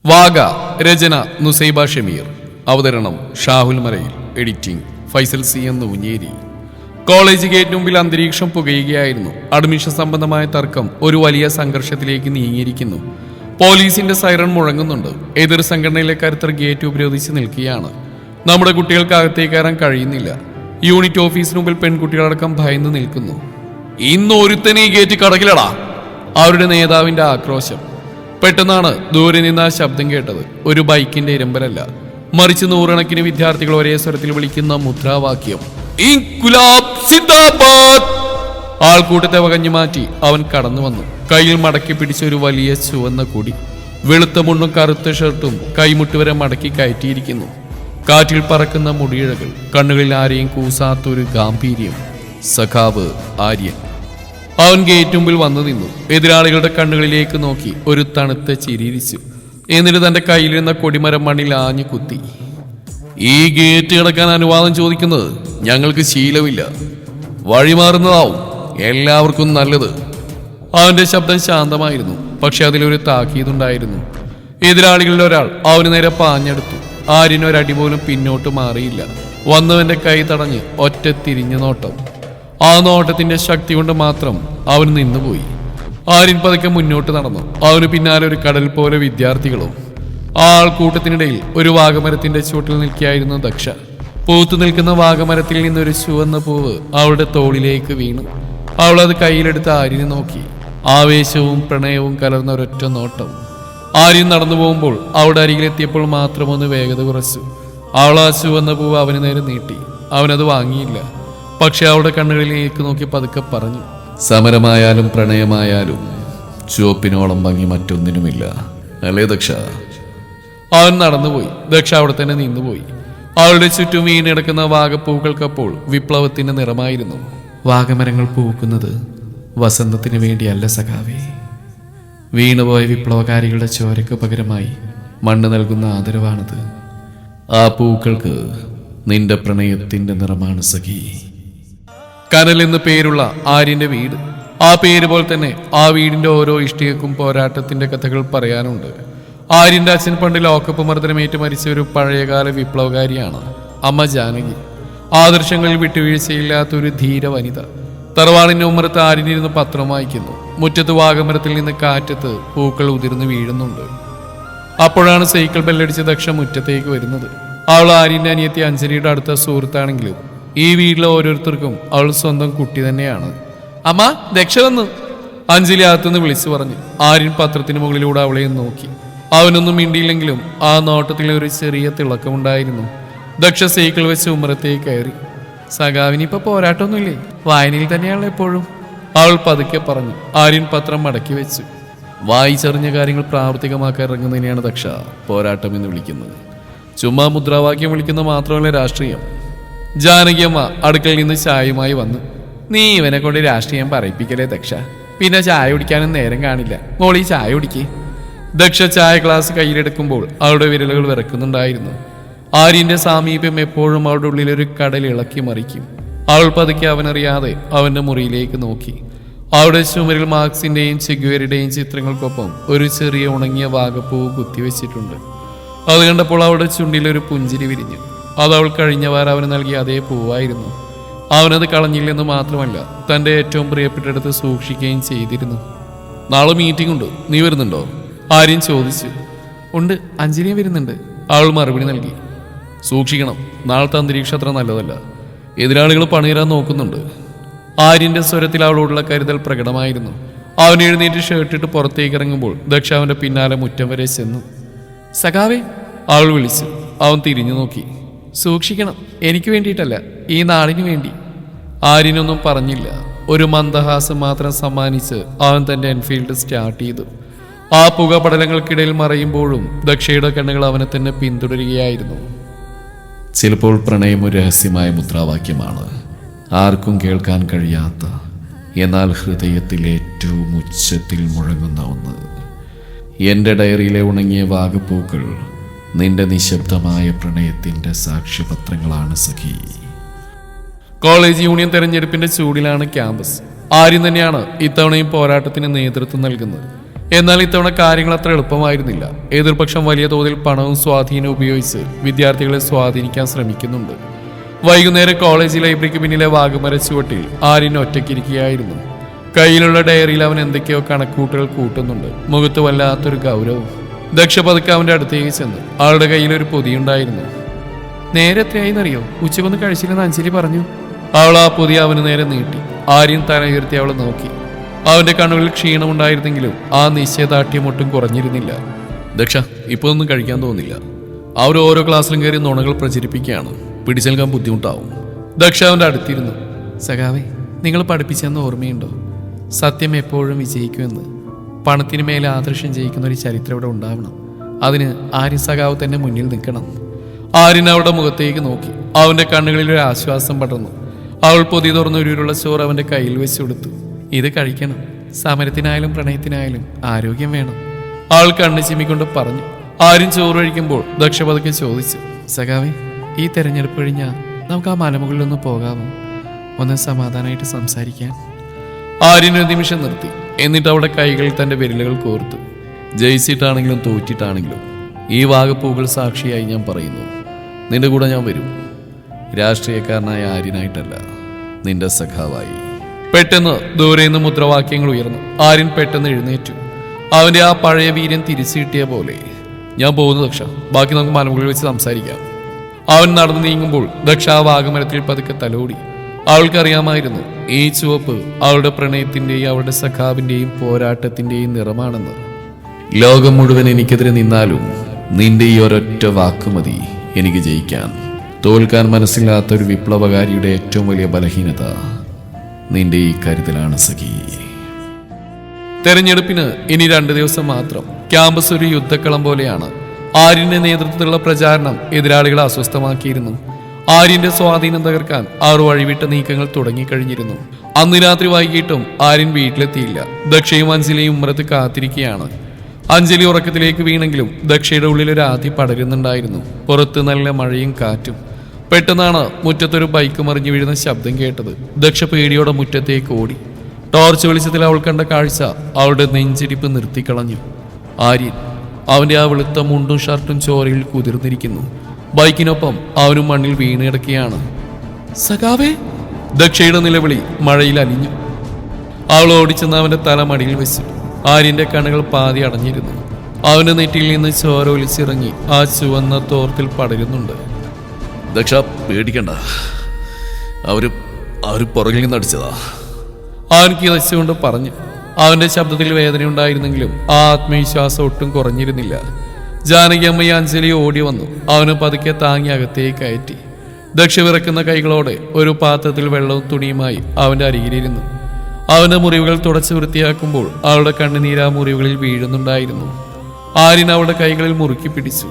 വാഗ. രചന നുസൈബ ഷമീർ. അവതരണം ഷാഹുൽ മലയിൽ. Editing Faisal C എന്ന് ഊഞ്ഞേരി. കോളേജ് ഗേറ്റിന് മുമ്പിൽ അന്തരീക്ഷം പുകയുകയായിരുന്നു. അഡ്മിഷൻ സംബന്ധമായ തർക്കം ഒരു വലിയ സംഘർഷത്തിലേക്ക് നീങ്ങിയിരിക്കുന്നു. പോലീസിന്റെ സൈറൺ മുഴങ്ങുന്നുണ്ട്. എതിർ സംഘടനയിലെ കരുത്തർ ഗേറ്റ് ഉപരോധിച്ച് നിൽക്കുകയാണ്. നമ്മുടെ കുട്ടികൾക്ക് അകത്തേക്ക് കയറാൻ കഴിയുന്നില്ല. യൂണിറ്റ് ഓഫീസിന് മുമ്പിൽ പെൺകുട്ടികളടക്കം ഭയന്ന് നിൽക്കുന്നു. ഇന്ന് ഒരുത്തനെ ഈ ഗേറ്റ് കടക്കിലടാ, അവരുടെ നേതാവിന്റെ ആക്രോശം. പെട്ടെന്നാണ് ദൂരെ നിന്ന് ആ ശബ്ദം കേട്ടത്. ഒരു ബൈക്കിന്റെ ഇരമ്പലല്ല, മറിച്ച് നൂറുകണക്കിന് വിദ്യാർത്ഥികൾ ഒരേ സ്വരത്തിൽ വിളിക്കുന്ന മുദ്രാവാക്യം, ഇൻകുലാബ് സിന്ദാബാദ്. ആൾക്കൂട്ടത്തെ വകഞ്ഞു മാറ്റി അവൻ കടന്നു വന്നു. കയ്യിൽ മടക്കി പിടിച്ച ഒരു വലിയ ചുവന്ന കൊടി. വെളുത്ത മുണ്ടും കറുത്ത ഷർട്ടും കൈമുട്ട് വരെ മടക്കി കയറ്റിയിരിക്കുന്നു. കാറ്റിൽ പറക്കുന്ന മുടിയിഴകൾ, കണ്ണുകളിൽ ആരെയും കൂസാത്തൊരു ഗാംഭീര്യം. സഖാവ് ആര്യൻ. അവൻ ഗേറ്റ് മുമ്പിൽ വന്നു നിന്നു. എതിരാളികളുടെ കണ്ണുകളിലേക്ക് നോക്കി ഒരു തണുത്ത ചിരിച്ചു. എന്നിട്ട് തന്റെ കയ്യിലിരുന്ന കൊടിമരം മണ്ണിൽ ആഞ്ഞു കുത്തി. ഈ ഗേറ്റ് കിടക്കാൻ അനുവാദം ചോദിക്കുന്നത് ഞങ്ങൾക്ക് ശീലമില്ല, വഴിമാറുന്നതാവും എല്ലാവർക്കും നല്ലത്. അവന്റെ ശബ്ദം ശാന്തമായിരുന്നു, പക്ഷെ അതിലൊരു താക്കീതുണ്ടായിരുന്നു. എതിരാളികളിൽ ഒരാൾ അവന് നേരെ പാഞ്ഞെടുത്തു. ആര്യനൊരടി പോലും പിന്നോട്ട് മാറിയില്ല. വന്നവന്റെ കൈ തടഞ്ഞ് ഒറ്റ തിരിഞ്ഞു നോട്ടം. ആ നോട്ടത്തിന്റെ ശക്തി കൊണ്ട് മാത്രം അവൻ നിന്നുപോയി. ആര്യൻ പതുക്കെ മുന്നോട്ട് നടന്നു. അവന് പിന്നാലെ ഒരു കടൽ പോലെ വിദ്യാർത്ഥികളും. ആ ആൾക്കൂട്ടത്തിനിടയിൽ ഒരു വാഗമരത്തിന്റെ ചുവട്ടിൽ നിൽക്കുകയായിരുന്നു ദക്ഷ. പൂത്തു നിൽക്കുന്ന വാഗമരത്തിൽ നിന്നൊരു ചുവന്ന പൂവ് അവളുടെ തോളിലേക്ക് വീണു. അവൾ അത് കയ്യിലെടുത്ത് ആര്യനെ നോക്കി. ആവേശവും പ്രണയവും കലർന്ന ഒരൊറ്റ നോട്ടം. ആര്യൻ നടന്നു പോകുമ്പോൾ അവിടെ അരികിലെത്തിയപ്പോൾ മാത്രം ഒന്ന് വേഗത കുറച്ചു. അവൾ ആ ചുവന്ന പൂവ് അവന് നേരെ നീട്ടി. അവനത് വാങ്ങിയില്ല. പക്ഷെ അവളുടെ കണ്ണുകളിലേക്ക് നോക്കി പതുക്കെ പറഞ്ഞു, സമരമായാലും പ്രണയമായാലും ചുവപ്പിനോളം ഭംഗി മറ്റൊന്നിനുമില്ല, അല്ലേ ദക്ഷ? അവൻ നടന്നുപോയി. ദക്ഷ അവിടെ തന്നെ നിന്നുപോയി. അവളുടെ ചുറ്റും വീണിടക്കുന്ന വാഗപ്പൂക്കൾക്കപ്പോൾ വിപ്ലവത്തിന്റെ നിറമായിരുന്നു. വാഗമരങ്ങൾ പൂക്കുന്നത് വസന്തത്തിന് വേണ്ടിയല്ല സഖാവേ, വീണുപോയ വിപ്ലവകാരികളുടെ ചോരയ്ക്ക് പകരമായി മണ്ണ് നൽകുന്ന ആദരവാണത്. ആ പൂക്കൾക്ക് നിന്റെ പ്രണയത്തിന്റെ നിറമാണ് സഖി. കനൽ എന്ന് പേരുള്ള ആര്യന്റെ വീട്. ആ പേര് പോലെ തന്നെ ആ വീടിന്റെ ഓരോ ഇഷ്ടികക്കും പോരാട്ടത്തിന്റെ കഥകൾ പറയാനുണ്ട്. ആര്യന്റെ അച്ഛൻ പണ്ട് ലോക്കപ്പ് മർദ്ദനമേറ്റ് മരിച്ച ഒരു പഴയകാല വിപ്ലവകാരിയാണ് അമ്മ ജാനകി. ആദർശങ്ങളിൽ വിട്ടുവീഴ്ചയില്ലാത്ത ഒരു ധീര വനിത. തറവാടിന്റെ ഉമ്മറത്ത് ആര്യനിരുന്ന് പത്രം വായിക്കുന്നു. മുറ്റത്ത് വാഗമരത്തിൽ നിന്ന് കാറ്റത്ത് പൂക്കൾ ഉതിർന്ന് വീഴുന്നുണ്ട്. അപ്പോഴാണ് സൈക്കിൾ ബെല്ലടിച്ച് ദക്ഷ മുറ്റത്തേക്ക് വരുന്നത്. അവൾ ആര്യന്റെ അനിയത്തി അഞ്ജലിയുടെ അടുത്ത സുഹൃത്താണെങ്കിലും ഈ വീട്ടിലെ ഓരോരുത്തർക്കും അവൾ സ്വന്തം കുട്ടി തന്നെയാണ്. അമ്മ, ദക്ഷ വന്നു, അഞ്ജലി അകത്തുനിന്ന് വിളിച്ചു പറഞ്ഞു. ആര്യൻ പത്രത്തിന് മുകളിലൂടെ അവളെ നോക്കി. അവനൊന്നും മിണ്ടിയില്ലെങ്കിലും ആ നോട്ടത്തിൽ ഒരു ചെറിയ തിളക്കമുണ്ടായിരുന്നു. ദക്ഷ സൈക്കിൾ വെച്ച് ഉമ്മറത്തേക്ക് കയറി. സഖാവിനിപ്പോ പോരാട്ടമൊന്നുമില്ലേ, വായനയിൽ തന്നെയാണല്ലോ എപ്പോഴും, അവൾ പതുക്കെ പറഞ്ഞു. ആര്യൻ പത്രം മടക്കി വെച്ചു. വായിച്ചറിഞ്ഞ കാര്യങ്ങൾ പ്രാവർത്തികമാക്കാൻ ഇറങ്ങുന്നതിനെയാണ് ദക്ഷ പോരാട്ടം എന്ന് വിളിക്കുന്നത്. ചുമ്മാ മുദ്രാവാക്യം വിളിക്കുന്ന മാത്രമല്ല രാഷ്ട്രീയം. ജാനകിയമ്മ അടുക്കളയിൽ നിന്ന് ചായയുമായി വന്നു. നീ ഇവനെ കൊണ്ട് രാഷ്ട്രീയം പറയിപ്പിക്കലേ ദക്ഷ, പിന്നെ ചായ കുടിക്കാനും നേരം കാണില്ല. മോളി ചായ കുടിക്കേ. ദക്ഷ ചായ ഗ്ലാസ് കയ്യിലെടുക്കുമ്പോൾ അവളുടെ വിരലുകൾ വിറക്കുന്നുണ്ടായിരുന്നു. ആര്യന്റെ സാമീപ്യം എപ്പോഴും അവളുടെ ഉള്ളിലൊരു കടൽ ഇളക്കി മറിക്കും. അവൾ പതുക്കെ അവനറിയാതെ അവന്റെ മുറിയിലേക്ക് നോക്കി. അവിടെ ചുമരിൽ മാർക്സിന്റെയും ചെഗ്വേരയുടെയും ചിത്രങ്ങൾക്കൊപ്പം ഒരു ചെറിയ ഉണങ്ങിയ വാഗപ്പൂവ് കുത്തിവെച്ചിട്ടുണ്ട്. അത് കണ്ടപ്പോൾ അവളുടെ ചുണ്ടിലൊരു പുഞ്ചിരി വിരിഞ്ഞു. അത് അവൾ കഴിഞ്ഞ വാരം അവന് നൽകിയ അതേ പൂവായിരുന്നു. അവനത് കളഞ്ഞില്ലെന്ന് മാത്രമല്ല, തൻ്റെ ഏറ്റവും പ്രിയപ്പെട്ടെടുത്ത് സൂക്ഷിക്കുകയും ചെയ്തിരുന്നു. നാളെ മീറ്റിംഗ് ഉണ്ട്, നീ വരുന്നുണ്ടോ? ആര്യൻ ചോദിച്ചു. ഉണ്ട്, അഞ്ജലിയും വരുന്നുണ്ട്, അവൾ മറുപടി നൽകി. സൂക്ഷിക്കണം, നാളത്തെ അന്തരീക്ഷം അത്ര നല്ലതല്ല, എതിരാളികൾ പണിതരാൻ നോക്കുന്നുണ്ട്. ആര്യന്റെ സ്വരത്തിൽ അവളോടുള്ള കരുതൽ പ്രകടമായിരുന്നു. അവൻ എഴുന്നേറ്റ് ഷർട്ടിട്ട് പുറത്തേക്ക് ഇറങ്ങുമ്പോൾ ദക്ഷ അവന്റെ പിന്നാലെ മുറ്റം വരെ ചെന്നു. സഖാവേ, അവൾ വിളിച്ചു. അവൻ തിരിഞ്ഞു നോക്കി. സൂക്ഷിക്കണം, എനിക്ക് വേണ്ടിയിട്ടല്ല, ഈ നാടിന് വേണ്ടി. ആര്യനൊന്നും പറഞ്ഞില്ല. ഒരു മന്ദഹാസം മാത്രം സമ്മാനിച്ച് അവൻ തന്റെ എൻഫീൽഡ് സ്റ്റാർട്ട് ചെയ്തു. ആ പുകപടലങ്ങൾക്കിടയിൽ മറയുമ്പോഴും ദക്ഷയുടെ കണ്ണുകൾ അവനെ തന്നെ പിന്തുടരുകയായിരുന്നു. ചിലപ്പോൾ പ്രണയം ഒരു രഹസ്യമായ മുദ്രാവാക്യമാണ്, ആർക്കും കേൾക്കാൻ കഴിയാത്ത, എന്നാൽ ഹൃദയത്തിൽ ഏറ്റവും ഉച്ചത്തിൽ മുഴങ്ങുന്ന ഒന്ന്. എൻ്റെ ഡയറിയിലെ ഉണങ്ങിയ വാഗപ്പൂക്കൾ നിന്റെ നിശബ്ദമായ പ്രണയത്തിന്റെ സാക്ഷ്യപത്രങ്ങളാണ് സഖി. കോളേജ് യൂണിയൻ തെരഞ്ഞെടുപ്പിന്റെ ചൂടിലാണ് ക്യാമ്പസ്. ആര്യൻ തന്നെയാണ് ഇത്തവണയും പോരാട്ടത്തിന് നേതൃത്വം നൽകുന്നത്. എന്നാൽ ഇത്തവണ കാര്യങ്ങൾ അത്ര എളുപ്പമായിരുന്നില്ല. എതിർപക്ഷം വലിയ തോതിൽ പണവും സ്വാധീനവും ഉപയോഗിച്ച് വിദ്യാർത്ഥികളെ സ്വാധീനിക്കാൻ ശ്രമിക്കുന്നുണ്ട്. വൈകുന്നേരം കോളേജ് ലൈബ്രറിക്ക് പിന്നിലെ വാഗമര ചുവട്ടിൽ ആര്യൻ ഒറ്റയ്ക്കിരിക്കുകയായിരുന്നു. കയ്യിലുള്ള ഡയറിയിൽ അവൻ എന്തൊക്കെയോ കണക്കൂട്ടുകൾ കൂട്ടുന്നുണ്ട്. മുഖത്ത് വല്ലാത്തൊരു ഗൗരവം. ദക്ഷ പതുക്കെ അവന്റെ അടുത്തേക്ക് ചെന്നു. ആളുടെ കയ്യിലൊരു പൊതിയുണ്ടായിരുന്നു. നേരെ എത്രയായിന്നറിയോ? ഉച്ചക്കൊന്ന് കഴിച്ചില്ലെന്ന് അഞ്ജലി പറഞ്ഞു. അവൾ ആ പൊതി അവന് നേരെ നീട്ടി. ആര്യൻ തല ഉയർത്തി അവളെ നോക്കി. അവന്റെ കണ്ണുകളിൽ ക്ഷീണമുണ്ടായിരുന്നെങ്കിലും ആ നിശ്ചയദാർഢ്യം ഒട്ടും കുറഞ്ഞിരുന്നില്ല. ദക്ഷ, ഇപ്പൊ ഒന്നും കഴിക്കാൻ തോന്നില്ല. അവർ ഓരോ ക്ലാസ്സിലും കയറി നുണകൾ പ്രചരിപ്പിക്കുകയാണ്. പിടിച്ചെൽക്കാൻ ബുദ്ധിമുട്ടാവും. ദക്ഷ അവന്റെ അടുത്തിരുന്നു. സഖാവേ, നിങ്ങൾ പഠിപ്പിച്ചെന്ന് ഓർമ്മയുണ്ടോ? സത്യം എപ്പോഴും വിജയിക്കുമെന്ന്. പണത്തിന് മേലെ ആദർശം ജയിക്കുന്ന ഒരു ചരിത്രം ഇവിടെ ഉണ്ടാവണം. അതിന് ആര്യൻ സഖാവ് തന്നെ മുന്നിൽ നിൽക്കണം. ആര്യൻ അവളുടെ മുഖത്തേക്ക് നോക്കി. അവന്റെ കണ്ണുകളിൽ ഒരു ആശ്വാസം പടർന്നു. അവൾ പൊതി തുറന്ന ഒരുള്ള ചോറ് അവന്റെ കയ്യിൽ വെച്ച് കൊടുത്തു. ഇത് കഴിക്കണം. സമരത്തിനായാലും പ്രണയത്തിനായാലും ആരോഗ്യം വേണം. അവൾ കണ്ണ് ചിമ്മിക്കൊണ്ട് പറഞ്ഞു. ആര്യൻ ചോറ് കഴിക്കുമ്പോൾ ദക്ഷ പതുക്കെ ചോദിച്ചു, സഖാവേ, ഈ തെരഞ്ഞെടുപ്പ് കഴിഞ്ഞാൽ നമുക്ക് ആ മലമുകളിലൊന്ന് പോകാമോ? ഒന്ന് സമാധാനമായിട്ട് സംസാരിക്കാൻ. ആര്യൻ ഒരു നിമിഷം നിർത്തി. എന്നിട്ട് അവിടെ കൈകളിൽ തന്റെ വിരലുകൾ കോർത്തു. ജയിച്ചിട്ടാണെങ്കിലും തോറ്റിട്ടാണെങ്കിലും ഈ വാഗപ്പൂകൾ സാക്ഷിയായി ഞാൻ പറയുന്നു, നിന്റെ കൂടെ ഞാൻ വരും. രാഷ്ട്രീയക്കാരനായ ആര്യനായിട്ടല്ല, നിന്റെ സഖാവായി. പെട്ടെന്ന് ദൂരെ നിന്ന് മുദ്രാവാക്യങ്ങൾ ഉയർന്നു. ആര്യൻ പെട്ടെന്ന് എഴുന്നേറ്റു. അവന്റെ ആ പഴയ വീര്യൻ തിരിച്ചു കിട്ടിയ പോലെ. ഞാൻ പോകുന്നു ദക്ഷ, ബാക്കി നമുക്ക് മലമുകളിൽ വെച്ച് സംസാരിക്കാം. അവൻ നടന്നു നീങ്ങുമ്പോൾ ദക്ഷ ആ വാഗമരത്തിൽ പതുക്കെ തലോടി. അവൾക്കറിയാമായിരുന്നു ഈ ചുവപ്പ് അവളുടെ പ്രണയത്തിന്റെയും അവളുടെ സഖാവിന്റെയും പോരാട്ടത്തിന്റെയും നിറമാണെന്ന്. ലോകം മുഴുവൻ എനിക്കെതിരെ നിന്നാലും നിന്റെ ഈ ഒരൊറ്റ വാക്കുമതി എനിക്ക് ജയിക്കാൻ. തോൽക്കാൻ മനസ്സില്ലാത്തൊരു വിപ്ലവകാരിയുടെ ഏറ്റവും വലിയ ബലഹീനത നിന്റെ ഈ കരുതലാണ് സഖി. തെരഞ്ഞെടുപ്പിന് ഇനി 2 ദിവസം മാത്രം. ക്യാമ്പസ് ഒരു യുദ്ധക്കളം പോലെയാണ്. ആര്യന്റെ നേതൃത്വത്തിലുള്ള പ്രചാരണം എതിരാളികളെ അസ്വസ്ഥമാക്കിയിരുന്നു. ആര്യന്റെ സ്വാധീനം തകർക്കാൻ 6 വഴിവിട്ട നീക്കങ്ങൾ തുടങ്ങിക്കഴിഞ്ഞിരുന്നു. അന്ന് രാത്രി വൈകിട്ടും ആര്യൻ വീട്ടിലെത്തിയില്ല. ദക്ഷയും അഞ്ജലിയും ഉമ്മറത്ത് കാത്തിരിക്കുകയാണ്. അഞ്ജലി ഉറക്കത്തിലേക്ക് വീണെങ്കിലും ദക്ഷയുടെ ഉള്ളിൽ ഒരു ആധി പടരുന്നുണ്ടായിരുന്നു. പുറത്ത് നല്ല മഴയും കാറ്റും. പെട്ടെന്നാണ് മുറ്റത്തൊരു ബൈക്ക് മറിഞ്ഞു വീഴുന്ന ശബ്ദം കേട്ടത്. ദക്ഷ പേടിയോടെ മുറ്റത്തേക്ക് ഓടി. ടോർച്ച് വെളിച്ചത്തിൽ അവൾ കണ്ട കാഴ്ച അവളുടെ നെഞ്ചിടിപ്പ് നിർത്തിക്കളഞ്ഞു. ആര്യൻ, അവന്റെ ആ വെളുത്ത മുണ്ടും ഷർട്ടും ചോരയിൽ കുതിർന്നിരിക്കുന്നു. ബൈക്കിനൊപ്പം അവനും മണ്ണിൽ വീണ് കിടക്കുകയാണ്. സഖാവേ! ദക്ഷയുടെ നിലവിളി മഴയിൽ അലിഞ്ഞു. അവൾ ഓടിച്ചെന്ന് അവന്റെ തല മടിയിൽ വെച്ചു. ആര്യന്റെ കണ്ണുകൾ പാതി അടഞ്ഞിരുന്നു. അവന്റെ നെറ്റിയിൽ നിന്ന് ചോര ഒലിച്ചിറങ്ങി ആ ചുവന്ന തോർത്തിൽ പടരുന്നുണ്ട്. ദക്ഷ, പേടിക്കണ്ട, അവര് പുറകിൽ നിന്ന് അടിച്ചതാ. അവൻ കിതച്ചുകൊണ്ട് പറഞ്ഞു. അവന്റെ ശബ്ദത്തിൽ വേദനയുണ്ടായിരുന്നെങ്കിലും ആ ആത്മവിശ്വാസം ഒട്ടും കുറഞ്ഞിരുന്നില്ല. ജാനകി അമ്മയും അഞ്ജലി ഓടി വന്നു. അവന് പതുക്കെ താങ്ങി അകത്തേക്ക് കയറ്റി. ദക്ഷ വിറക്കുന്ന കൈകളോടെ ഒരു പാത്രത്തിൽ വെള്ളവും തുണിയുമായി അവന്റെ അരികിലിരുന്നു. അവന്റെ മുറിവുകൾ തുടച്ച് വൃത്തിയാക്കുമ്പോൾ അവളുടെ കണ്ണുനീരാ മുറിവുകളിൽ വീഴുന്നുണ്ടായിരുന്നു. ആര്യൻ അവളുടെ കൈകളിൽ മുറുക്കി പിടിച്ചു.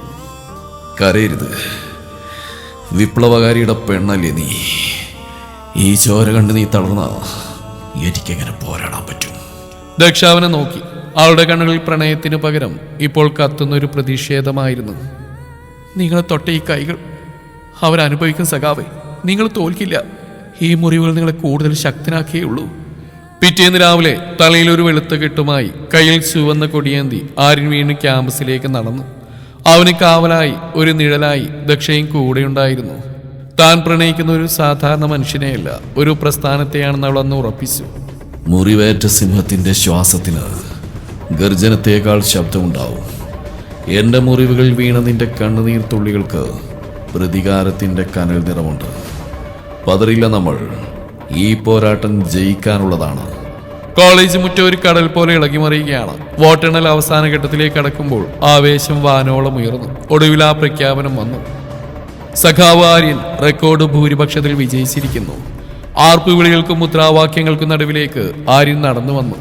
കരയരുത്, വിപ്ലവകാരിയുടെ പെണ്ണല്ലേ നീ. ഈ ചോര കണ്ട് നീ തളർന്ന എനിക്കെങ്ങനെ പോരാടാൻ പറ്റും? ദക്ഷ അവനെ നോക്കി. അവളുടെ കണ്ണുകളിൽ പ്രണയത്തിനു പകരം ഇപ്പോൾ കത്തുന്നൊരു പ്രതിഷേധമായിരുന്നു. നിങ്ങളെ തൊട്ട ഈ കൈകൾ അവരനുഭവിക്കും സഖാവേ. നിങ്ങൾ തോൽക്കില്ല. ഈ മുറിവുകൾ നിങ്ങളെ കൂടുതൽ ശക്തനാക്കിയേ ഉള്ളൂ. പിറ്റേന്ന് രാവിലെ തലയിൽ ഒരു വെളുത്ത കെട്ടുമായി കയ്യിൽ ചുവന്ന കൊടിയേന്തി ആര്യൻ വീണ്ടും ക്യാമ്പസിലേക്ക് നടന്നു. അവന് കാവലായി ഒരു നിഴലായി ദക്ഷയും കൂടെയുണ്ടായിരുന്നു. താൻ പ്രണയിക്കുന്ന ഒരു സാധാരണ മനുഷ്യനെയല്ല, ഒരു പ്രസ്ഥാനത്തെയാണെന്ന് അവൾ അന്ന് ഉറപ്പിച്ചു. മുറിവേറ്റ സിംഹത്തിന്റെ ശ്വാസത്തിന് ഗർജനത്തേക്കാൾ ശബ്ദമുണ്ടാവും. എന്റെ മുറിവുകൾ വീണ നിന്റെ കണ്ണുനീർ തുള്ളികൾക്ക് പ്രതികാരത്തിന്റെ കനൽ നിറമുണ്ട്. പതറില്ല, നമ്മൾ ഈ പോരാട്ടം ജയിക്കാനുള്ളതാണ്. കോളേജ് മുറ്റം ഒരു കടൽ പോലെ ഇളകി മറിയുകയാണ്. വോട്ടെണ്ണൽ അവസാന ഘട്ടത്തിലേക്ക് കടക്കുമ്പോൾ ആവേശം വാനോളം ഉയർന്നു. ഒടുവിൽ ആ പ്രഖ്യാപനം വന്നു. സഖാവ് ആര്യൻ റെക്കോർഡ് ഭൂരിപക്ഷത്തിൽ വിജയിച്ചിരിക്കുന്നു. ആർപ്പുവിളികൾക്കും മുദ്രാവാക്യങ്ങൾക്കും നടുവിലേക്ക് ആര്യൻ നടന്നു വന്നു.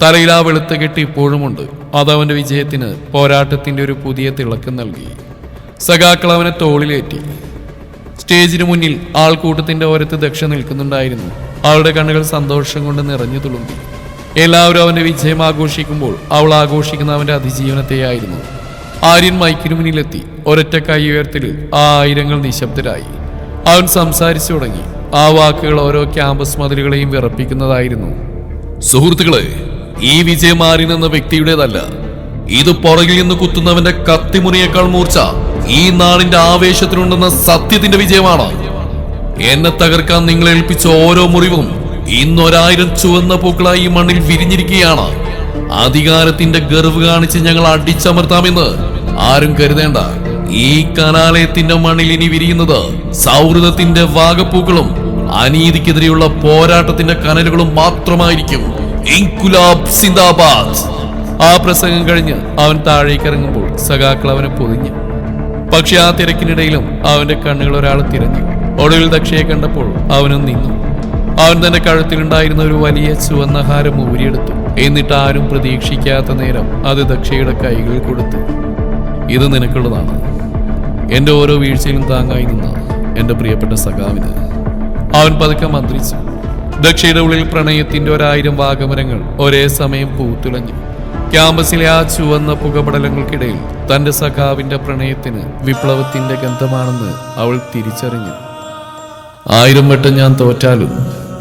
തലയിൽ ആ വെളുത്ത കെട്ട് ഇപ്പോഴുമുണ്ട്. അതവന്റെ വിജയത്തിന് പോരാട്ടത്തിന്റെ ഒരു പുതിയ തിളക്കം നൽകി. സഖാക്കൾ അവനെ തോളിലേറ്റി. സ്റ്റേജിന് മുന്നിൽ ആൾക്കൂട്ടത്തിന്റെ ഓരത്ത് ദക്ഷ നിൽക്കുന്നുണ്ടായിരുന്നു. അവളുടെ കണ്ണുകൾ സന്തോഷം കൊണ്ട് നിറഞ്ഞു തുളുമ്പി. എല്ലാവരും അവന്റെ വിജയം ആഘോഷിക്കുമ്പോൾ അവൾ ആഘോഷിക്കുന്ന അവന്റെ അതിജീവനത്തെയായിരുന്നു. ആര്യൻ മൈക്കിനു മുന്നിലെത്തി. ഒരൊറ്റ കൈ ഉയർത്തൽ ആ ആയിരങ്ങൾ നിശബ്ദരായി. അവൻ സംസാരിച്ചു തുടങ്ങി. ആ വാക്കുകൾ ഓരോ ക്യാമ്പസ് മതിലുകളെയും വിറപ്പിക്കുന്നതായിരുന്നു. സുഹൃത്തുക്കളെ, ഈ വിജയം ആര്യൻ എന്ന വ്യക്തിയുടേതല്ല. ഇത് പുറകിൽ നിന്ന് കുത്തുന്നവന്റെ കത്തിമുറിയേക്കാൾ മൂർച്ച ഈ നാടിന്റെ ആവേശത്തിലുണ്ടെന്ന സത്യത്തിന്റെ വിജയമാണ്. എന്നെ തകർക്കാൻ നിങ്ങൾ ഏൽപ്പിച്ച ഓരോ മുറിവും ഇന്ന് 1000 ചുവന്ന പൂക്കളായി ഈ മണ്ണിൽ വിരിഞ്ഞിരിക്കുകയാണ്. അധികാരത്തിന്റെ ഗർവ് കാണിച്ച് ഞങ്ങൾ അടിച്ചമർത്താമെന്ന് ആരും കരുതേണ്ട. ഈ കലാലയത്തിന്റെ മണ്ണിൽ ഇനി വിരിയുന്നത് സൗഹൃദത്തിന്റെ വാഗപ്പൂക്കളും അനീതിക്കെതിരെയുള്ള പോരാട്ടത്തിന്റെ കനലുകളും മാത്രമായിരിക്കും. ഇൻകുലാബ് സിന്ദാബാദ്. ആ പ്രസംഗം കഴിഞ്ഞ് അവൻ താഴേക്ക് ഇറങ്ങുമ്പോൾ സഖാക്കൾ അവനെ പൊതിഞ്ഞു. പക്ഷെ ആ തിരക്കിനിടയിലും അവന്റെ കണ്ണുകൾ ഒരാൾ തിരഞ്ഞു. ഒടുവിൽ ദക്ഷയെ കണ്ടപ്പോൾ അവനും നിന്നു. അവൻ തന്റെ കഴുത്തിലുണ്ടായിരുന്ന ഒരു വലിയ ചുവന്ന ഹാരം ഊരിയെടുത്തു. എന്നിട്ട് ആരും പ്രതീക്ഷിക്കാത്ത നേരം അത് ദക്ഷയുടെ കൈകളിൽ കൊടുത്തു. ഇത് നിനക്കുള്ളതാണ്. എന്റെ ഓരോ വീഴ്ചയിലും താങ്ങായി നിന്ന എന്റെ പ്രിയപ്പെട്ട സഖാവിന്. അവൻ പതുക്കെ മന്ത്രിച്ചു. ദക്ഷയുടെ ഉള്ളിൽ പ്രണയത്തിന്റെ 1000 വാഗമരങ്ങൾ ഒരേ സമയം പൂത്തുലഞ്ഞു. ക്യാമ്പസിലെ ആ ചുവന്ന പുകപടലങ്ങൾക്കിടയിൽ തന്റെ സഖാവിന്റെ പ്രണയത്തിന് വിപ്ലവത്തിന്റെ ഗന്ധമാണെന്ന് അവൾ തിരിച്ചറിഞ്ഞു. 1000 വട്ടം ഞാൻ തോറ്റാലും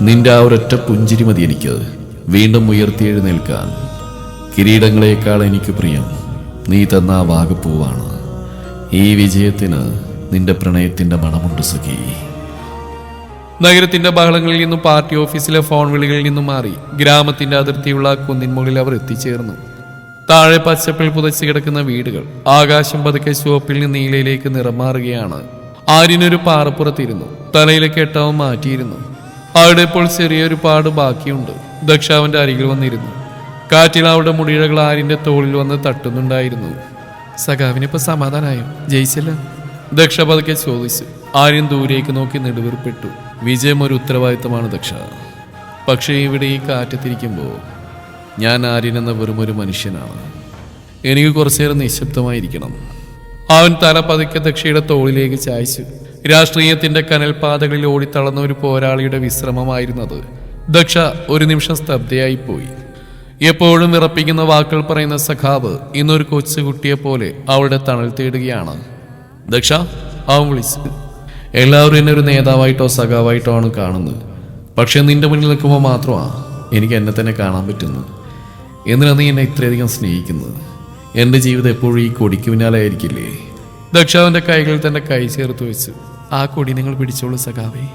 നിന്റെ ആ ഒരൊറ്റ പുഞ്ചിരി മതി എനിക്ക് വീണ്ടും ഉയർത്തിയെഴുന്നേൽക്കാൻ. കിരീടങ്ങളെക്കാൾ എനിക്ക് പ്രിയം നീ തന്ന ആ വാഗപ്പൂവാണ്. ഈ വിജയത്തിന് നിന്റെ പ്രണയത്തിന്റെ മണമുണ്ട് സഖി. നഗരത്തിന്റെ ബഹളങ്ങളിൽ നിന്നും പാർട്ടി ഓഫീസിലെ ഫോൺ വിളികളിൽ നിന്നും മാറി ഗ്രാമത്തിന്റെ അതിർത്തിയുള്ള കുന്നിൻ മുകളിൽ അവർ എത്തിച്ചേർന്നു. താഴെ പച്ചപ്പിൽ പുതച്ചു കിടക്കുന്ന വീടുകൾ. ആകാശം പതുക്കെ ചുവപ്പിൽ നിന്ന് നീലയിലേക്ക് നിറം മാറുകയാണ്. ആര്യനൊരു പാറപ്പുറത്തിരുന്നു. തലയിലെ കെട്ടവും മാറ്റിയിരുന്നു. അവിടെ ഇപ്പോൾ ചെറിയൊരു പാട് ബാക്കിയുണ്ട്. ദക്ഷ അവന്റെ അരികിൽ വന്നിരുന്നു. കാറ്റിൽ അവളുടെ മുടിയിഴകൾ ആര്യന്റെ തോളിൽ വന്ന് തട്ടുന്നുണ്ടായിരുന്നു. സഖാവിനിപ്പോ സമാധാനായോ? ജയിച്ചല്ലോ? ദക്ഷ പതുക്കെ ചോദിച്ചു. ആര്യൻ ദൂരേക്ക് നോക്കി നെടുവീർപ്പെട്ടു. വിജയം ഒരു ഉത്തരവാദിത്തമാണ് ദക്ഷ. പക്ഷേ ഇവിടെ ഈ കാറ്റത്തിരിക്കുമ്പോൾ ഞാൻ ആര്യൻ എന്ന വെറുമൊരു മനുഷ്യനാണ്. എനിക്ക് കുറച്ചേറെ നിശബ്ദമായിരിക്കണം. അവൻ തല പതുക്കെ ദക്ഷയുടെ തോളിലേക്ക് ചായച്ചു. രാഷ്ട്രീയത്തിന്റെ കനൽപാതകളിൽ ഓടിത്തളർന്ന ഒരു പോരാളിയുടെ വിശ്രമമായിരുന്നത്. ദക്ഷ ഒരു നിമിഷം സ്തബ്ധയായിപ്പോയി. എപ്പോഴും വിറപ്പിക്കുന്ന വാക്കുകൾ പറയുന്ന സഖാവ് ഇന്നൊരു കൊച്ചുകുട്ടിയെ പോലെ അവളുടെ തണൽ തേടുകയാണ്. ദക്ഷ, അവൻ വിളിച്ചു. എല്ലാവരും എന്നെ ഒരു നേതാവായിട്ടോ സഖാവായിട്ടോ ആണ് കാണുന്നത്. പക്ഷെ നിന്റെ മുന്നിൽ നിൽക്കുമ്പോൾ മാത്രമാണ് എനിക്ക് എന്നെ തന്നെ കാണാൻ പറ്റുന്നത്. എന്തിനാണ് നീ എന്നെ ഇത്രയധികം സ്നേഹിക്കുന്നത്? എൻ്റെ ജീവിതം എപ്പോഴും ഈ കൊടിക്ക് പിന്നാലെ ആയിരിക്കില്ലേ? ദക്ഷ അവൻ്റെ കൈകളിൽ തൻ്റെ കൈ ചേർത്ത് വെച്ചു. ആ കൊടി നിങ്ങൾ പിടിച്ചോളൂ സഖാവേ.